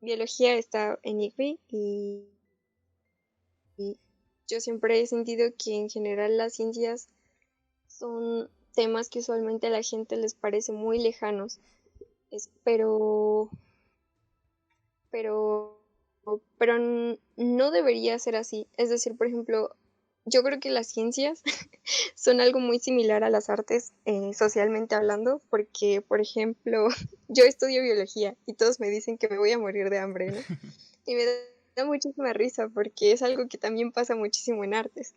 biología está en ICBI y yo siempre he sentido que en general las ciencias son temas que usualmente a la gente les parece muy lejanos, pero pero, no debería ser así. Es decir, por ejemplo, yo creo que las ciencias son algo muy similar a las artes, socialmente hablando, porque, por ejemplo, yo estudio biología y todos me dicen que me voy a morir de hambre, ¿no? Y me da muchísima risa porque es algo que también pasa muchísimo en artes.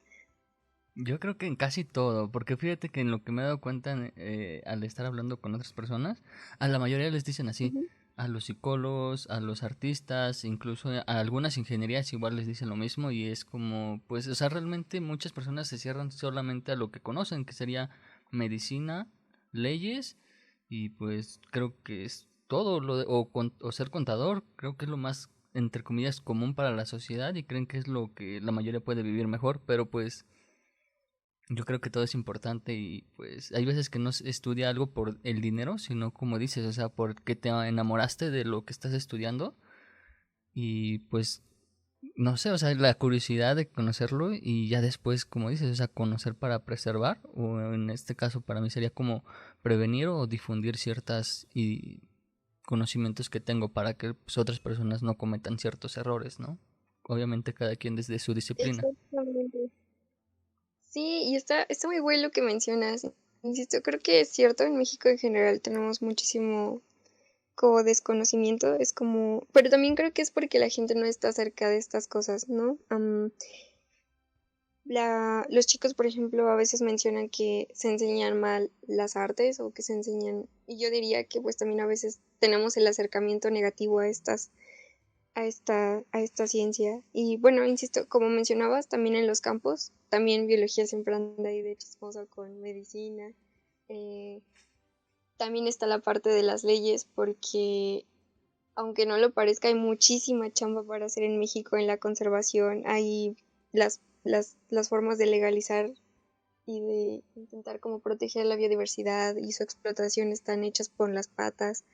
Yo creo que en casi todo, porque fíjate que en lo que me he dado cuenta al estar hablando con otras personas, a la mayoría les dicen así, Ujú. a los psicólogos, a los artistas, incluso a algunas ingenierías igual les dicen lo mismo y es como, pues, o sea, realmente muchas personas se cierran solamente a lo que conocen, que sería medicina, leyes y pues creo que es todo o ser contador, creo que es lo más entre comillas común para la sociedad y creen que es lo que la mayoría puede vivir mejor, pero pues yo creo que todo es importante y pues hay veces que no se estudia algo por el dinero, sino como dices, o sea, porque te enamoraste de lo que estás estudiando y pues no sé, o sea, la curiosidad de conocerlo y ya después, como dices, o sea, conocer para preservar o en este caso para mí sería como prevenir o difundir ciertas y conocimientos que tengo para que pues, otras personas no cometan ciertos errores, ¿no? Obviamente cada quien desde su disciplina. Exactamente. Sí, y está muy bueno lo que mencionas. Insisto, creo que es cierto, en México en general tenemos muchísimo como desconocimiento, es como, pero también creo que es porque la gente no está cerca de estas cosas, ¿no? Los chicos, por ejemplo, a veces mencionan que se enseñan mal las artes o que se enseñan, y yo diría que pues también a veces tenemos el acercamiento negativo a esta ciencia. Y bueno, insisto, como mencionabas, también en los campos, también biología siempre anda ahí de chismosa con medicina. eh, También está la parte de las leyes, porque aunque no lo parezca, hay muchísima chamba para hacer en México en la conservación. Hay las formas de legalizar y de intentar como proteger la biodiversidad y su explotación están hechas por las patas.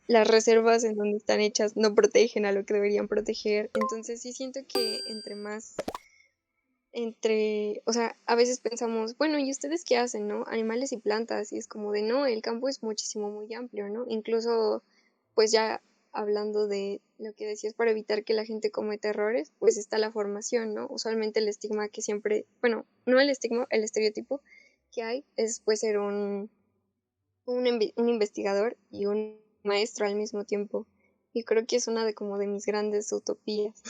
Las reservas en donde están hechas no protegen a lo que deberían proteger. Entonces sí siento que o sea, a veces pensamos, bueno, ¿y ustedes qué hacen, no? Animales y plantas, y es como de, no, el campo es muchísimo, muy amplio, ¿no? Incluso, pues ya hablando de lo que decías para evitar que la gente cometa errores, pues está la formación, ¿no? Usualmente el estigma que siempre, bueno, no el estigma, el estereotipo que hay es pues ser un investigador y un maestro al mismo tiempo. Y creo que es una de como de mis grandes utopías.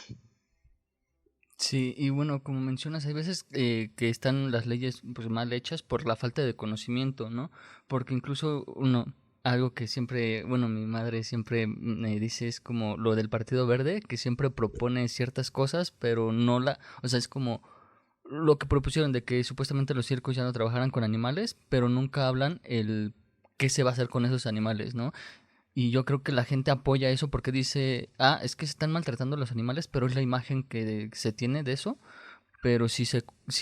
Sí, y bueno, como mencionas, hay veces que están las leyes pues mal hechas por la falta de conocimiento, ¿no? Porque incluso algo que siempre, bueno, mi madre siempre me dice es como lo del Partido Verde, que siempre propone ciertas cosas, pero no o sea, es como lo que propusieron de que supuestamente los circos ya no trabajaran con animales, pero nunca hablan el qué se va a hacer con esos animales, ¿no? Y yo creo que la gente apoya eso porque dice, es que se están maltratando a los animales, pero es la imagen que se tiene de eso. Pero si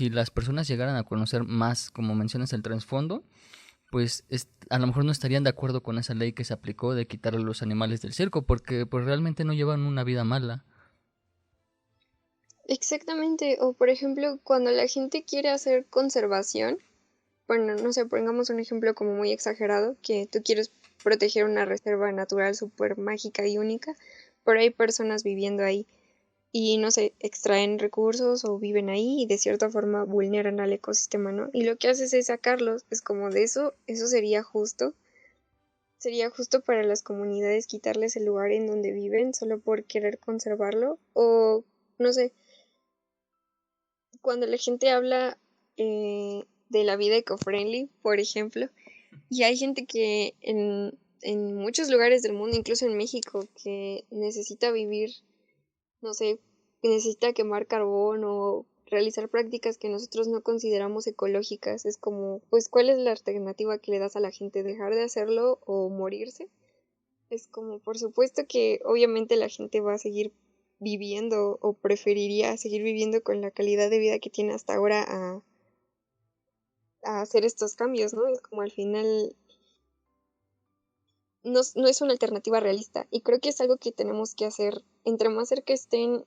las personas llegaran a conocer más, como mencionas, el trasfondo, pues a lo mejor no estarían de acuerdo con esa ley que se aplicó de quitar a los animales del circo, porque pues realmente no llevan una vida mala. Exactamente, o por ejemplo, cuando la gente quiere hacer conservación, bueno, no sé, pongamos un ejemplo como muy exagerado, que tú quieres proteger una reserva natural súper mágica y única, pero hay personas viviendo ahí y no sé, extraen recursos o viven ahí y de cierta forma vulneran al ecosistema, ¿no? Y lo que haces es sacarlos, es como de eso sería justo para las comunidades quitarles el lugar en donde viven solo por querer conservarlo, o no sé, cuando la gente habla de la vida eco-friendly, por ejemplo, y hay gente que en muchos lugares del mundo, incluso en México, que necesita vivir, no sé, que necesita quemar carbón o realizar prácticas que nosotros no consideramos ecológicas. Es como, pues, ¿cuál es la alternativa que le das a la gente? ¿Dejar de hacerlo o morirse? Es como, por supuesto que obviamente la gente va a seguir viviendo o preferiría seguir viviendo con la calidad de vida que tiene hasta ahora a hacer estos cambios, ¿no? Es como al final no es una alternativa realista y creo que es algo que tenemos que hacer. Entre más cerca estén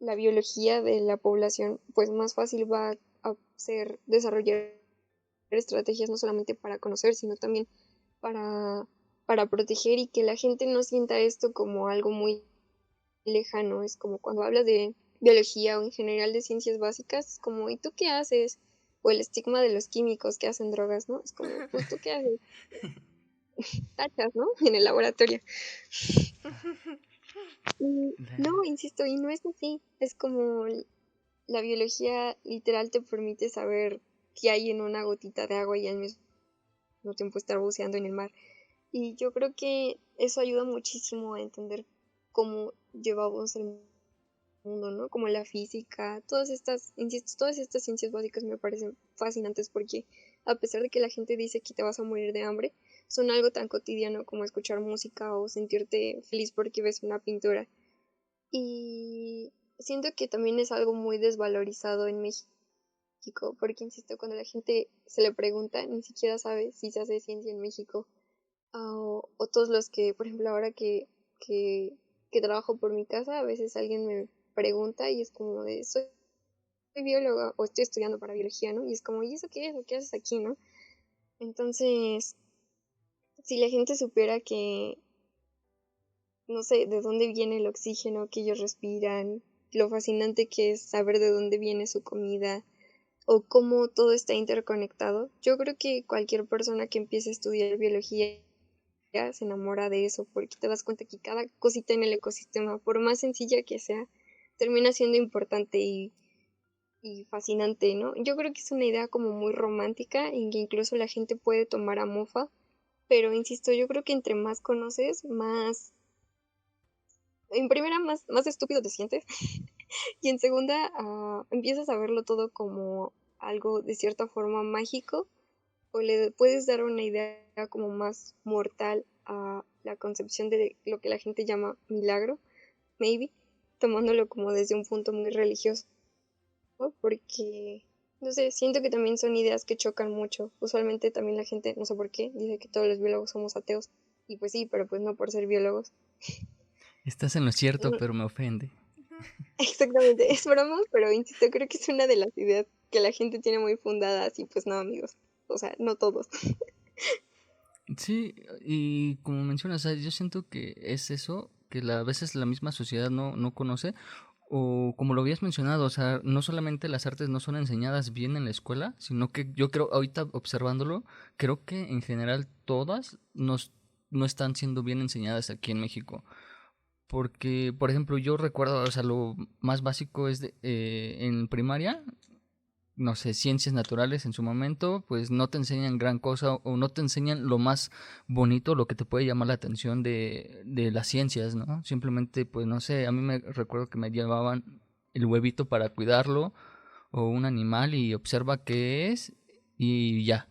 la biología de la población, pues más fácil va a ser desarrollar estrategias no solamente para conocer, sino también para, para proteger y que la gente no sienta esto como algo muy lejano. Es como cuando hablas de biología o en general de ciencias básicas, es como, ¿y tú qué haces? O el estigma de los químicos que hacen drogas, ¿no? Es como, pues tú qué haces, tachas, ¿no? En el laboratorio. Y no, insisto, y no es así. Es como la biología literal te permite saber qué hay en una gotita de agua y al mismo tiempo estar buceando en el mar. Y yo creo que eso ayuda muchísimo a entender cómo llevamos el mundo, ¿no? Como la física, insisto, todas estas ciencias básicas me parecen fascinantes porque a pesar de que la gente dice que te vas a morir de hambre, son algo tan cotidiano como escuchar música o sentirte feliz porque ves una pintura. Y siento que también es algo muy desvalorizado en México, porque insisto, cuando la gente se le pregunta, ni siquiera sabe si se hace ciencia en México. O todos los que, por ejemplo, ahora que trabajo por mi casa, a veces alguien me pregunta y es como de, soy bióloga o estoy estudiando para biología, ¿no? Y es como, ¿y eso qué es? ¿O qué haces aquí, no? Entonces, si la gente supiera que, no sé, de dónde viene el oxígeno que ellos respiran, lo fascinante que es saber de dónde viene su comida o cómo todo está interconectado, yo creo que cualquier persona que empiece a estudiar biología se enamora de eso, porque te das cuenta que cada cosita en el ecosistema, por más sencilla que sea, termina siendo importante y fascinante, ¿no? Yo creo que es una idea como muy romántica en que incluso la gente puede tomar a mofa, pero insisto, yo creo que entre más conoces, en primera, más estúpido te sientes, y en segunda, empiezas a verlo todo como algo de cierta forma mágico o le puedes dar una idea como más mortal a la concepción de lo que la gente llama milagro, maybe, tomándolo como desde un punto muy religioso, ¿no? Porque, no sé, siento que también son ideas que chocan mucho. Usualmente también la gente, no sé por qué, dice que todos los biólogos somos ateos. Y pues sí, pero pues no por ser biólogos. Estás en lo cierto, pero me ofende. Exactamente, es broma, pero insisto, creo que es una de las ideas que la gente tiene muy fundadas y pues no, amigos. O sea, no todos. Sí, y como mencionas, o sea, yo siento que es eso, que a veces la misma sociedad no conoce, o como lo habías mencionado, o sea, no solamente las artes no son enseñadas bien en la escuela, sino que yo creo, ahorita observándolo, creo que en general todas no están siendo bien enseñadas aquí en México. Porque, por ejemplo, yo recuerdo, o sea, lo más básico es en primaria, no sé, ciencias naturales en su momento, pues no te enseñan gran cosa o no te enseñan lo más bonito, lo que te puede llamar la atención de las ciencias, ¿no? Simplemente, pues no sé, a mí me recuerdo que me llevaban el huevito para cuidarlo o un animal y observa qué es y ya.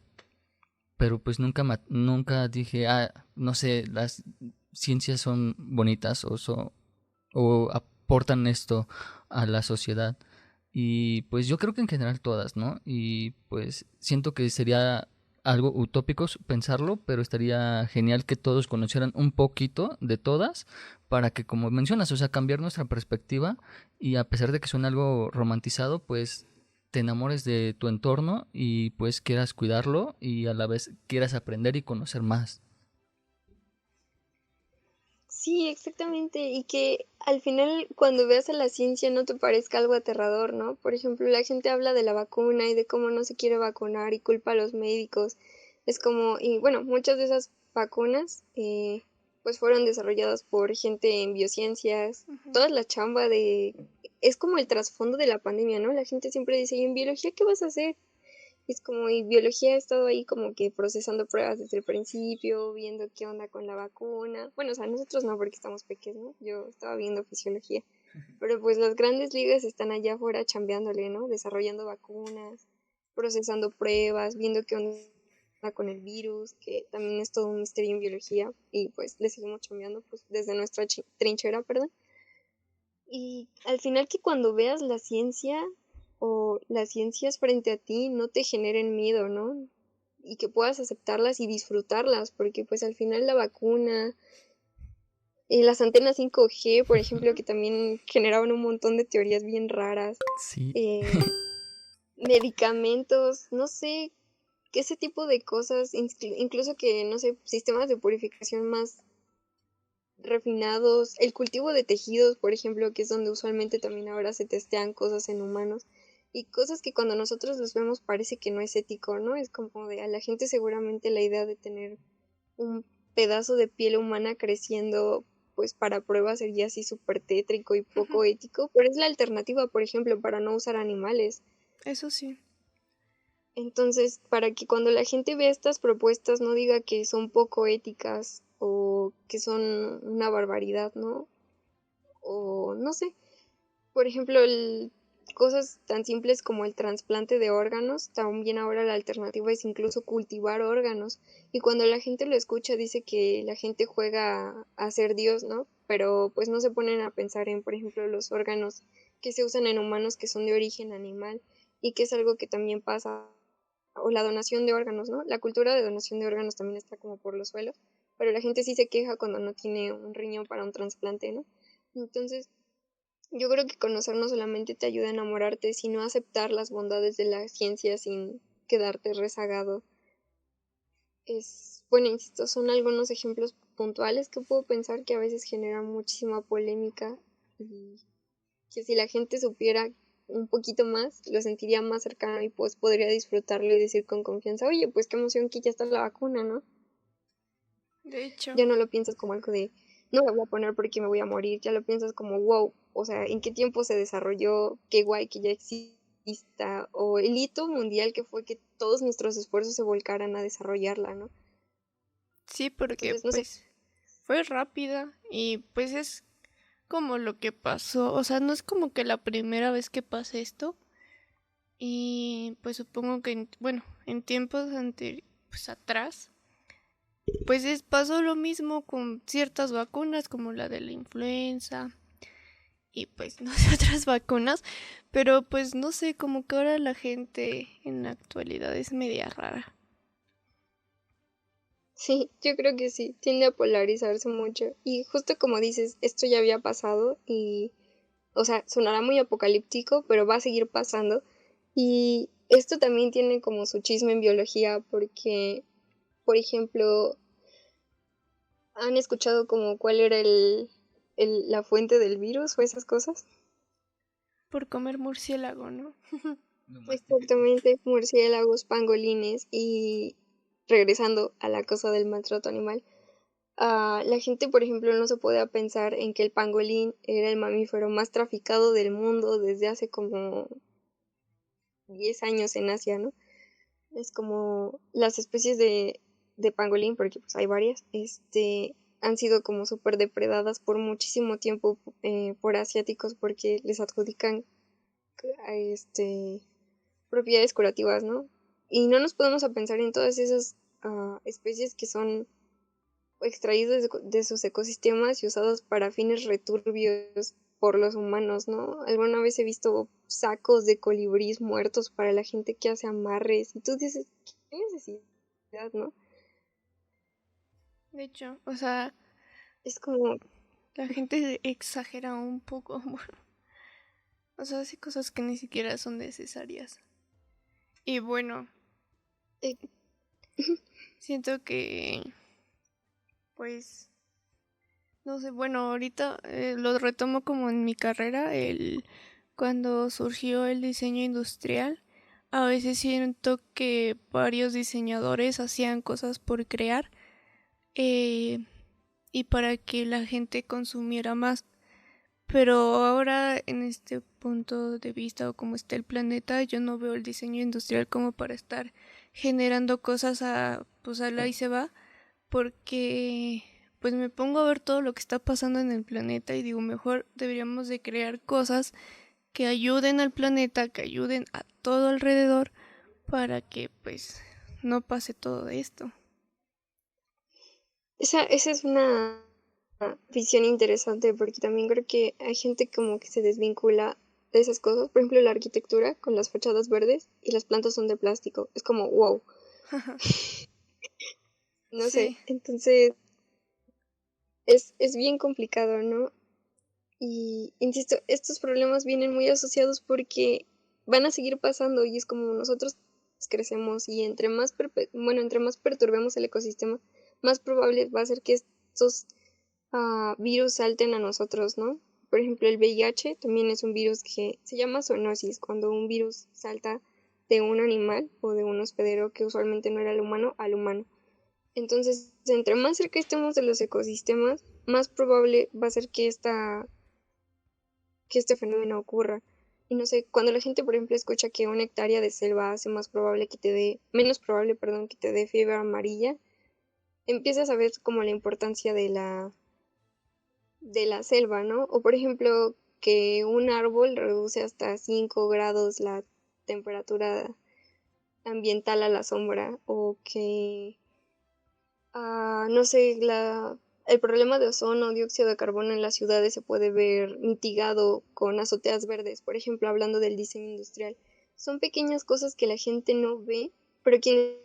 Pero pues nunca dije, no sé, las ciencias son bonitas o aportan esto a la sociedad. Y pues yo creo que en general todas, ¿no? Y pues siento que sería algo utópico pensarlo, pero estaría genial que todos conocieran un poquito de todas para que, como mencionas, o sea, cambiar nuestra perspectiva y a pesar de que suene algo romantizado, pues te enamores de tu entorno y pues quieras cuidarlo y a la vez quieras aprender y conocer más. Sí, exactamente, y que al final cuando veas a la ciencia no te parezca algo aterrador, ¿no? Por ejemplo, la gente habla de la vacuna y de cómo no se quiere vacunar y culpa a los médicos. Es como, y bueno, muchas de esas vacunas pues fueron desarrolladas por gente en biociencias, Ujú. toda la chamba es como el trasfondo de la pandemia, ¿no? La gente siempre dice, ¿y en biología qué vas a hacer? Es como, y biología ha estado ahí como que procesando pruebas desde el principio, viendo qué onda con la vacuna. Bueno, o sea, nosotros no porque estamos pequeños, ¿no? Yo estaba viendo fisiología. Pero pues las grandes ligas están allá afuera chambeándole, ¿no? Desarrollando vacunas, procesando pruebas, viendo qué onda con el virus, que también es todo un misterio en biología. Y pues le seguimos chambeando pues desde nuestra trinchera, perdón. Y al final que cuando veas la ciencia o las ciencias frente a ti no te generen miedo, ¿no? Y que puedas aceptarlas y disfrutarlas, porque pues al final la vacuna, las antenas 5G, por ejemplo, que también generaban un montón de teorías bien raras, Sí. medicamentos, no sé, que ese tipo de cosas, incluso que, no sé, sistemas de purificación más refinados, el cultivo de tejidos, por ejemplo, que es donde usualmente también ahora se testean cosas en humanos y cosas que cuando nosotros los vemos parece que no es ético, ¿no? Es como de a la gente seguramente la idea de tener un pedazo de piel humana creciendo pues para pruebas sería así súper tétrico y poco ético, pero es la alternativa, por ejemplo, para no usar animales. Eso sí. Entonces, para que cuando la gente vea estas propuestas no diga que son poco éticas o que son una barbaridad, ¿no? O no sé, por ejemplo, cosas tan simples como el trasplante de órganos, también ahora la alternativa es incluso cultivar órganos. Y cuando la gente lo escucha dice que la gente juega a ser Dios, ¿no? Pero pues no se ponen a pensar en, por ejemplo, los órganos que se usan en humanos que son de origen animal y que es algo que también pasa, o la donación de órganos, ¿no? La cultura de donación de órganos también está como por los suelos, pero la gente sí se queja cuando no tiene un riñón para un trasplante, ¿no? Entonces, yo creo que conocer no solamente te ayuda a enamorarte, sino a aceptar las bondades de la ciencia sin quedarte rezagado. Bueno, insisto, son algunos ejemplos puntuales que puedo pensar que a veces generan muchísima polémica y que si la gente supiera un poquito más, lo sentiría más cercano y pues podría disfrutarlo y decir con confianza, oye, pues qué emoción que ya está la vacuna, ¿no? De hecho, Ya no lo piensas como algo de, no me voy a poner porque me voy a morir, ya lo piensas como, wow, o sea, ¿en qué tiempo se desarrolló? Qué guay que ya exista, o el hito mundial que fue que todos nuestros esfuerzos se volcaran a desarrollarla, ¿no? sí, porque Entonces, no sé, pues fue rápida y pues es como lo que pasó, o sea, no es como que la primera vez que pasa esto y pues supongo que, bueno, en tiempos pues atrás, pues pasó lo mismo con ciertas vacunas como la de la influenza y pues no sé otras vacunas, pero pues no sé, como que ahora la gente en la actualidad es media rara. sí, yo creo que sí, tiende a polarizarse mucho. Y justo como dices, esto ya había pasado y, o sea, sonará muy apocalíptico, pero va a seguir pasando. Y esto también tiene como su chisme en biología porque, por ejemplo, ¿han escuchado como cuál era la fuente del virus o esas cosas? Por comer murciélago, ¿no? Lo más típico. Exactamente, murciélagos, pangolines y regresando a la cosa del maltrato animal. La gente, por ejemplo, no se puede pensar en que el pangolín era el mamífero más traficado del mundo desde hace como 10 años en Asia, ¿no? Es como las especies de pangolín, porque pues hay varias, han sido como súper depredadas por muchísimo tiempo por asiáticos porque les adjudican propiedades curativas, ¿no? Y no nos podemos a pensar en todas esas especies que son extraídos de sus ecosistemas y usados para fines returbios por los humanos, ¿no? Alguna vez he visto sacos de colibrís muertos para la gente que hace amarres y tú dices, ¿qué necesidad, no? De hecho, o sea, Es como, la gente exagera un poco, bueno, o sea, hace cosas que ni siquiera son necesarias. Y bueno, eh, siento que, pues, no sé, bueno, ahorita lo retomo como en mi carrera, cuando surgió el diseño industrial. A veces siento que varios diseñadores hacían cosas por crear eh, y para que la gente consumiera más. Pero ahora en este punto de vista o como está el planeta, yo no veo el diseño industrial como para estar generando cosas pues a la y se va, porque pues me pongo a ver todo lo que está pasando en el planeta y digo, mejor deberíamos de crear cosas que ayuden al planeta, que ayuden a todo alrededor para que pues no pase todo esto. esa es una visión interesante porque también creo que hay gente como que se desvincula de esas cosas. Por ejemplo, la arquitectura con las fachadas verdes y las plantas son de plástico. Es como, wow, no sé. Sí, Entonces, es bien complicado, ¿no? Y insisto, estos problemas vienen muy asociados porque van a seguir pasando y es como nosotros crecemos y entre más perturbemos el ecosistema, más probable va a ser que estos virus salten a nosotros, ¿no? Por ejemplo, el VIH también es un virus que se llama zoonosis, cuando un virus salta de un animal o de un hospedero que usualmente no era el humano al humano. Entonces, entre más cerca estemos de los ecosistemas, más probable va a ser que este fenómeno ocurra. Y no sé, cuando la gente, por ejemplo, escucha que una hectárea de selva hace menos probable, perdón, que te dé fiebre amarilla, empiezas a ver como la importancia de la selva, ¿no? O por ejemplo, que un árbol reduce hasta 5 grados la temperatura ambiental a la sombra, o que, no sé, el problema de ozono, dióxido de carbono en las ciudades se puede ver mitigado con azoteas verdes, por ejemplo, hablando del diseño industrial. Son pequeñas cosas que la gente no ve, pero que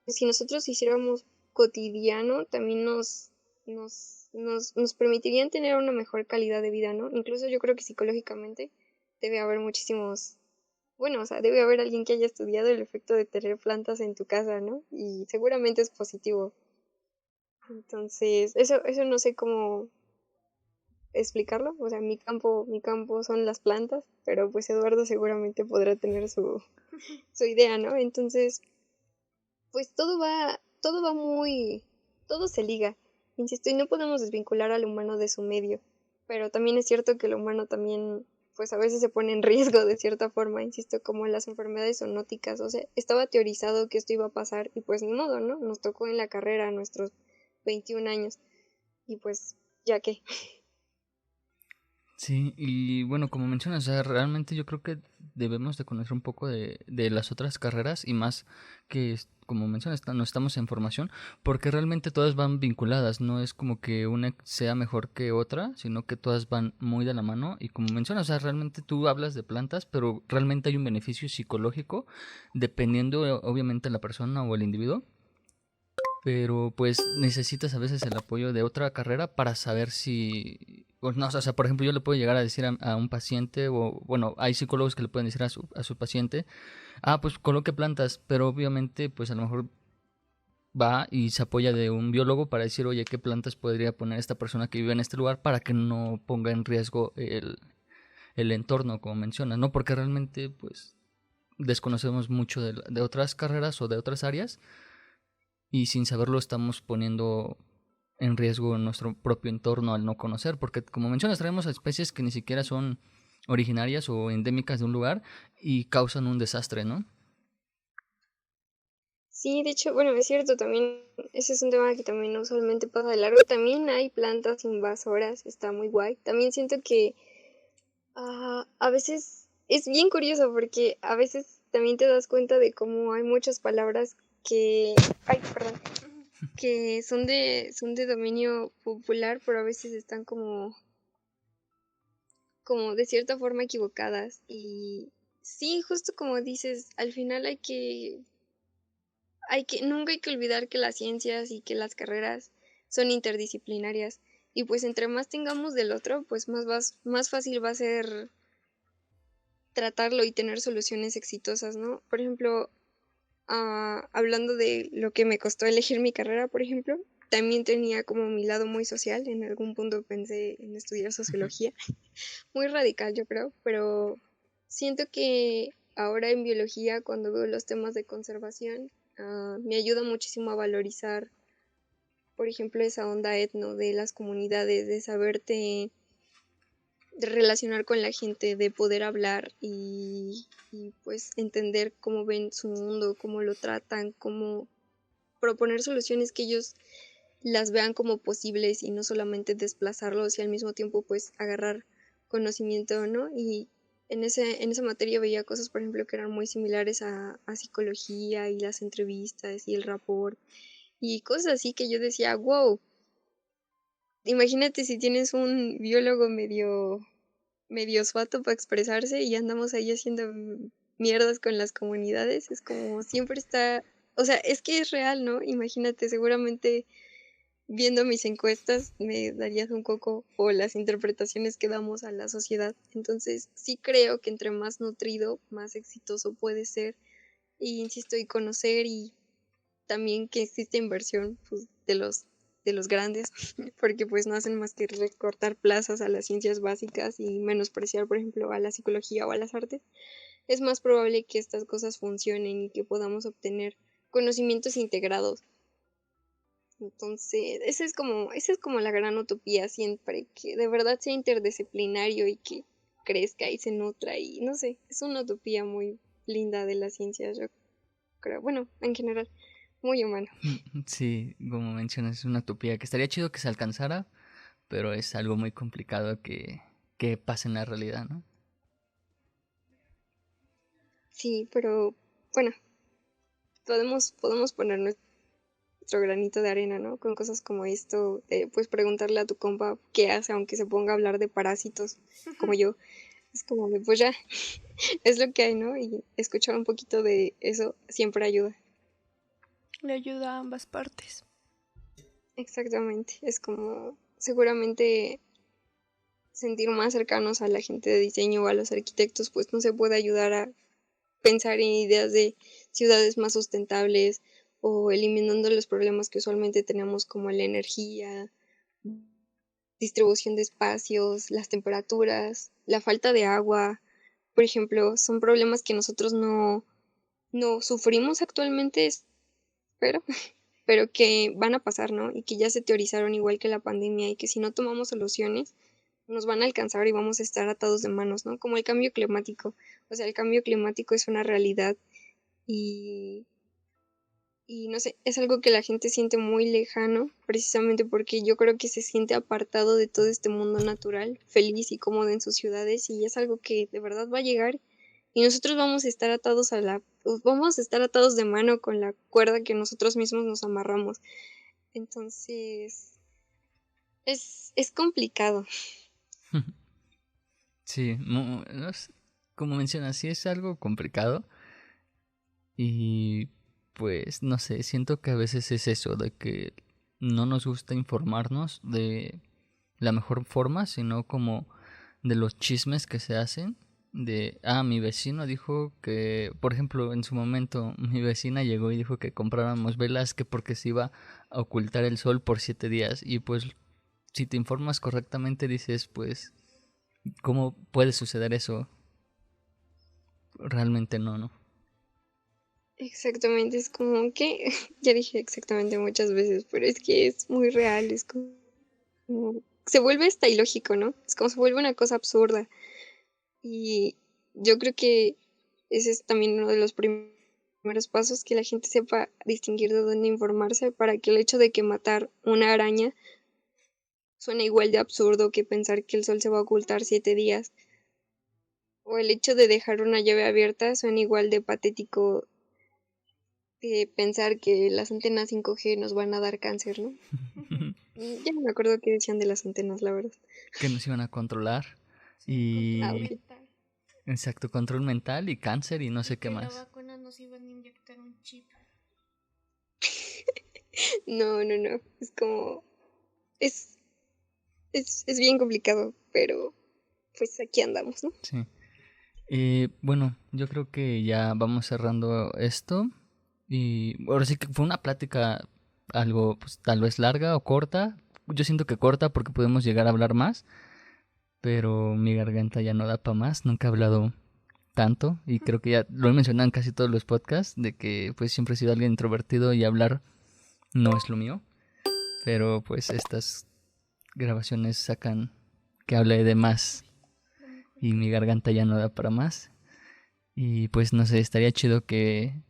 si nosotros hiciéramos cotidiano, también nos permitirían tener una mejor calidad de vida, ¿no? Incluso yo creo que psicológicamente debe haber bueno, o sea, debe haber alguien que haya estudiado el efecto de tener plantas en tu casa, ¿no? Y seguramente es positivo. Entonces, eso no sé cómo explicarlo. O sea, mi campo son las plantas, pero pues Eduardo seguramente podrá tener su idea, ¿no? Entonces, pues todo se liga, insisto, y no podemos desvincular al humano de su medio, pero también es cierto que el humano también, pues a veces se pone en riesgo de cierta forma, insisto, como las enfermedades zoonóticas, o sea, estaba teorizado que esto iba a pasar y pues ni modo, ¿no? Nos tocó en la carrera a nuestros 21 años y pues ya que. Sí, y bueno, como mencionas, o sea, realmente yo creo que debemos de conocer un poco de las otras carreras y más que, como mencionas, no estamos en formación, porque realmente todas van vinculadas, no es como que una sea mejor que otra, sino que todas van muy de la mano y como mencionas, o sea, realmente tú hablas de plantas, pero realmente hay un beneficio psicológico dependiendo obviamente de la persona o el individuo, pero pues necesitas a veces el apoyo de otra carrera para saber si, o no, o sea, por ejemplo, yo le puedo llegar a decir a un paciente, o bueno, hay psicólogos que le pueden decir a su paciente, pues coloque plantas, pero obviamente, pues a lo mejor va y se apoya de un biólogo para decir, oye, ¿qué plantas podría poner esta persona que vive en este lugar para que no ponga en riesgo el entorno, como mencionas, ¿no? Porque realmente, pues, desconocemos mucho de otras carreras o de otras áreas y sin saberlo estamos poniendo en riesgo nuestro propio entorno al no conocer, porque como mencionas, traemos especies que ni siquiera son originarias o endémicas de un lugar y causan un desastre, ¿no? Sí, de hecho, bueno, es cierto, también ese es un tema que también usualmente pasa de largo. También hay plantas invasoras, está muy guay. También siento que a veces es bien curioso porque a veces también te das cuenta de cómo hay muchas palabras ay, perdón, que son de dominio popular, pero a veces están como de cierta forma equivocadas. Y sí, justo como dices, al final nunca hay que olvidar que las ciencias y que las carreras son interdisciplinarias. Y pues entre más tengamos del otro, pues más fácil va a ser tratarlo y tener soluciones exitosas, ¿no? Por ejemplo, hablando de lo que me costó elegir mi carrera, por ejemplo, también tenía como mi lado muy social. En algún punto pensé en estudiar sociología. Muy radical, yo creo, pero siento que ahora en biología, cuando veo los temas de conservación, me ayuda muchísimo a valorizar, por ejemplo, esa onda etno de las comunidades, de saberte de relacionar con la gente, de poder hablar y pues entender cómo ven su mundo, cómo lo tratan, cómo proponer soluciones que ellos las vean como posibles y no solamente desplazarlos y al mismo tiempo pues agarrar conocimiento, ¿no? Y en esa materia veía cosas, por ejemplo, que eran muy similares a psicología y las entrevistas y el rapport y cosas así que yo decía, wow, imagínate si tienes un biólogo medio suato para expresarse y andamos ahí haciendo mierdas con las comunidades. Es como siempre está, o sea, es que es real, ¿no? Imagínate, seguramente viendo mis encuestas me darías un coco o las interpretaciones que damos a la sociedad. Entonces, sí creo que entre más nutrido, más exitoso puede ser. Y insisto, y conocer y también que existe inversión pues, de los grandes, porque pues no hacen más que recortar plazas a las ciencias básicas y menospreciar, por ejemplo, a la psicología o a las artes, es más probable que estas cosas funcionen y que podamos obtener conocimientos integrados. Entonces, esa es como la gran utopía siempre, que de verdad sea interdisciplinario y que crezca y se nutra y no sé, es una utopía muy linda de la ciencia, yo creo, bueno, en general, muy humano. Sí, como mencionas, es una utopía que estaría chido que se alcanzara, pero es algo muy complicado que pase en la realidad, ¿no? Sí, pero bueno, podemos poner nuestro granito de arena, ¿no? Con cosas como esto, pues preguntarle a tu compa qué hace, aunque se ponga a hablar de parásitos, como yo. Es como de, pues ya, es lo que hay, ¿no? Y escuchar un poquito de eso siempre ayuda. Le ayuda a ambas partes. Exactamente. Es como, seguramente sentir más cercanos a la gente de diseño o a los arquitectos, pues no se puede ayudar a pensar en ideas de ciudades más sustentables o eliminando los problemas que usualmente tenemos como la energía, distribución de espacios, las temperaturas, la falta de agua, por ejemplo, son problemas que nosotros no sufrimos actualmente, pero, pero que van a pasar, ¿no? Y que ya se teorizaron igual que la pandemia y que si no tomamos soluciones, nos van a alcanzar y vamos a estar atados de manos, ¿no? Como el cambio climático. O sea, el cambio climático es una realidad y, y no sé, es algo que la gente siente muy lejano, precisamente porque yo creo que se siente apartado de todo este mundo natural, feliz y cómodo en sus ciudades, y es algo que de verdad va a llegar y nosotros vamos a estar atados pues, vamos a estar atados de mano con la cuerda que nosotros mismos nos amarramos. Entonces, es complicado. Sí, no sé, como mencionas, sí es algo complicado y pues no sé, siento que a veces es eso, de que no nos gusta informarnos de la mejor forma, sino como de los chismes que se hacen. De, mi vecino dijo que, por ejemplo, en su momento mi vecina llegó y dijo que compráramos velas que porque se iba a ocultar el sol por 7 días. Y pues, si te informas correctamente, dices, pues, ¿cómo puede suceder eso? Realmente no, ¿no? Exactamente, es como que, ya dije exactamente muchas veces, pero es que es muy real, es como se vuelve hasta ilógico, ¿no? Es como se vuelve una cosa absurda. Y yo creo que ese es también uno de los primeros pasos, que la gente sepa distinguir de dónde informarse para que el hecho de que matar una araña suena igual de absurdo que pensar que el sol se va a ocultar 7 días, o el hecho de dejar una llave abierta suena igual de patético que pensar que las antenas 5G nos van a dar cáncer, ¿no? Ya no me acuerdo qué decían de las antenas, la verdad. Que nos iban a controlar. Sí, Ah, control Y... ok. mental. Exacto, control mental y cáncer y no Y sé qué que la más. vacuna nos iban a inyectar un chip. No, no, no. Es como. Es, es bien complicado, pero pues aquí andamos, ¿no? Sí. Bueno, yo creo que ya vamos cerrando esto. Y ahora sí que fue una plática algo, pues tal vez larga o corta. Yo siento que corta porque podemos llegar a hablar más, pero mi garganta ya no da para más. Nunca he hablado tanto y creo que ya lo he mencionado en casi todos los podcasts de que pues siempre he sido alguien introvertido y hablar no es lo mío. Pero pues estas grabaciones sacan que hable de más y mi garganta ya no da para más. Y pues no sé, estaría chido que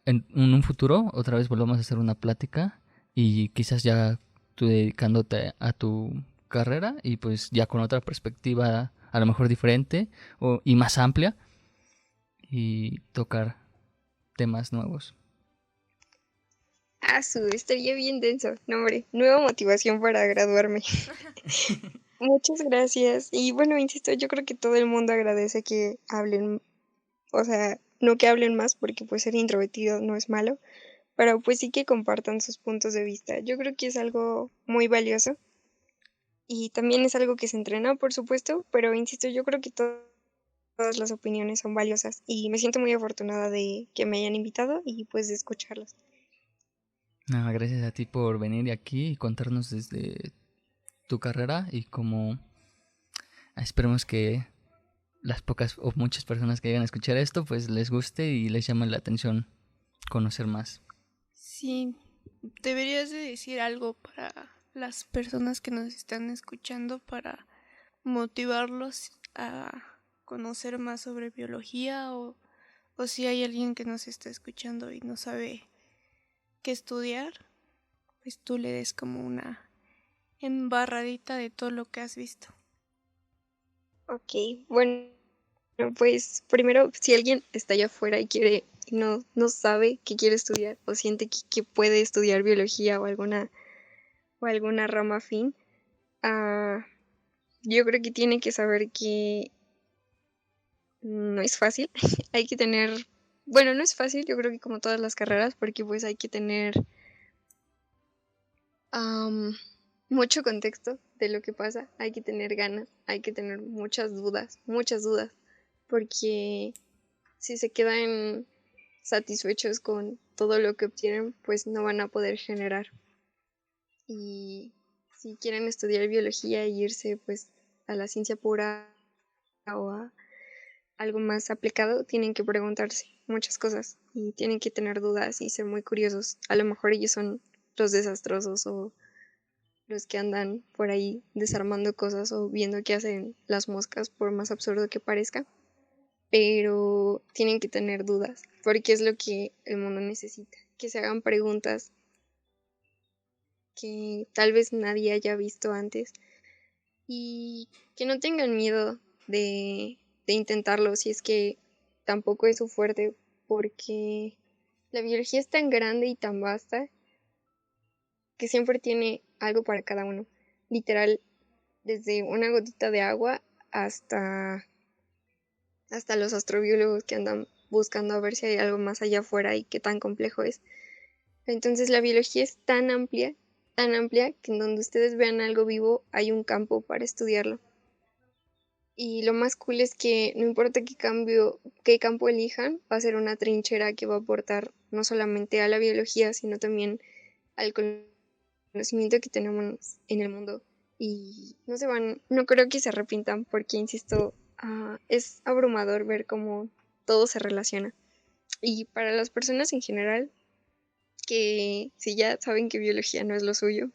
en un futuro otra vez volvamos a hacer una plática y quizás ya tú dedicándote a tu carrera y pues ya con otra perspectiva a lo mejor diferente y más amplia y tocar temas nuevos. Estaría bien denso. No, hombre, nueva motivación para graduarme. Muchas gracias. Y bueno, insisto, yo creo que todo el mundo agradece que hablen, o sea, no que hablen más porque pues ser introvertido no es malo, pero pues sí que compartan sus puntos de vista. Yo creo que es algo muy valioso y también es algo que se entrena, por supuesto, pero insisto, yo creo que todas las opiniones son valiosas y me siento muy afortunada de que me hayan invitado y pues de escucharlas. No, gracias a ti por venir aquí y contarnos desde tu carrera y como esperemos que las pocas o muchas personas que llegan a escuchar esto pues les guste y les llame la atención conocer más. Sí, deberías de decir algo para las personas que nos están escuchando para motivarlos a conocer más sobre biología o si hay alguien que nos está escuchando y no sabe qué estudiar, pues tú le des como una embarradita de todo lo que has visto. Ok, bueno, pues primero, si alguien está allá afuera y quiere, no sabe qué quiere estudiar o siente que puede estudiar biología o alguna rama afín, ah, yo creo que tiene que saber que no es fácil. Hay que tener, bueno, no es fácil, yo creo que como todas las carreras, porque pues hay que tener am, mucho contexto de lo que pasa, hay que tener ganas, hay que tener muchas dudas, porque si se quedan satisfechos con todo lo que obtienen, pues no van a poder generar. Y si quieren estudiar biología e irse pues a la ciencia pura o a algo más aplicado, tienen que preguntarse muchas cosas y tienen que tener dudas y ser muy curiosos. A lo mejor ellos son los desastrosos o los que andan por ahí desarmando cosas o viendo qué hacen las moscas, por más absurdo que parezca, pero tienen que tener dudas, porque es lo que el mundo necesita, que se hagan preguntas que tal vez nadie haya visto antes y que no tengan miedo de intentarlo si es que tampoco es su fuerte, porque la biología es tan grande y tan vasta que siempre tiene algo para cada uno. Literal, desde una gotita de agua hasta, hasta los astrobiólogos que andan buscando a ver si hay algo más allá afuera y qué tan complejo es. Entonces la biología es tan amplia, que en donde ustedes vean algo vivo hay un campo para estudiarlo. Y lo más cool es que no importa qué campo elijan, va a ser una trinchera que va a aportar no solamente a la biología, sino también al conocimiento que tenemos en el mundo. Y no creo que se arrepientan porque, insisto, es abrumador ver cómo todo se relaciona. Y para las personas en general, que si ya saben que biología no es lo suyo,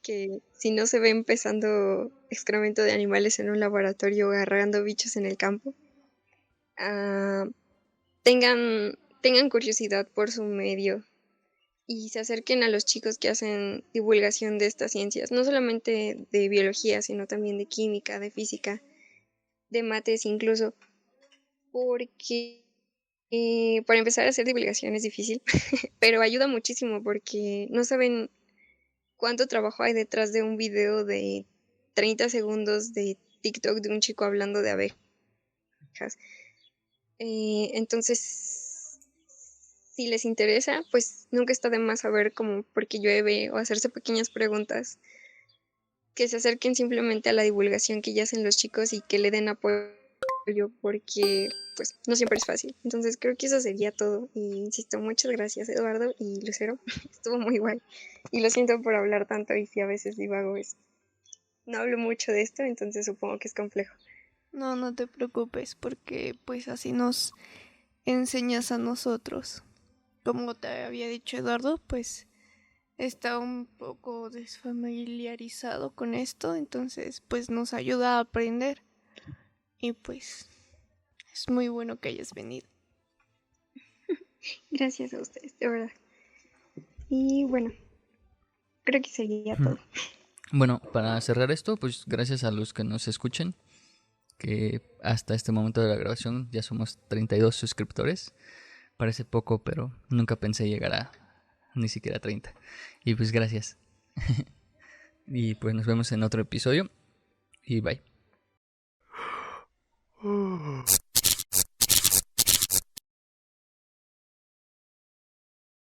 que si no se ven pesando excremento de animales en un laboratorio o agarrando bichos en el campo, ah, tengan curiosidad por su medio y se acerquen a los chicos que hacen divulgación de estas ciencias, no solamente de biología, sino también de química, de física, de mates incluso, porque para empezar a hacer divulgación es difícil, pero ayuda muchísimo porque no saben cuánto trabajo hay detrás de un video de 30 segundos de TikTok de un chico hablando de abejas. Entonces, si les interesa, pues nunca está de más saber cómo por qué llueve o hacerse pequeñas preguntas, que se acerquen simplemente a la divulgación que ya hacen los chicos y que le den apoyo porque pues no siempre es fácil. Entonces creo que eso sería todo y insisto, muchas gracias Eduardo y Lucero, estuvo muy guay y lo siento por hablar tanto y si a veces divago es, no hablo mucho de esto, entonces supongo que es complejo. No, no te preocupes porque pues así nos enseñas a nosotros. Como te había dicho Eduardo, pues está un poco desfamiliarizado con esto, entonces pues nos ayuda a aprender y pues es muy bueno que hayas venido. Gracias a ustedes, de verdad. Y bueno, creo que sería todo. Bueno, para cerrar esto, pues gracias a los que nos escuchen, que hasta este momento de la grabación ya somos 32 suscriptores. Parece poco, pero nunca pensé llegar ni siquiera 30. Y pues gracias. Y pues nos vemos en otro episodio. Y bye.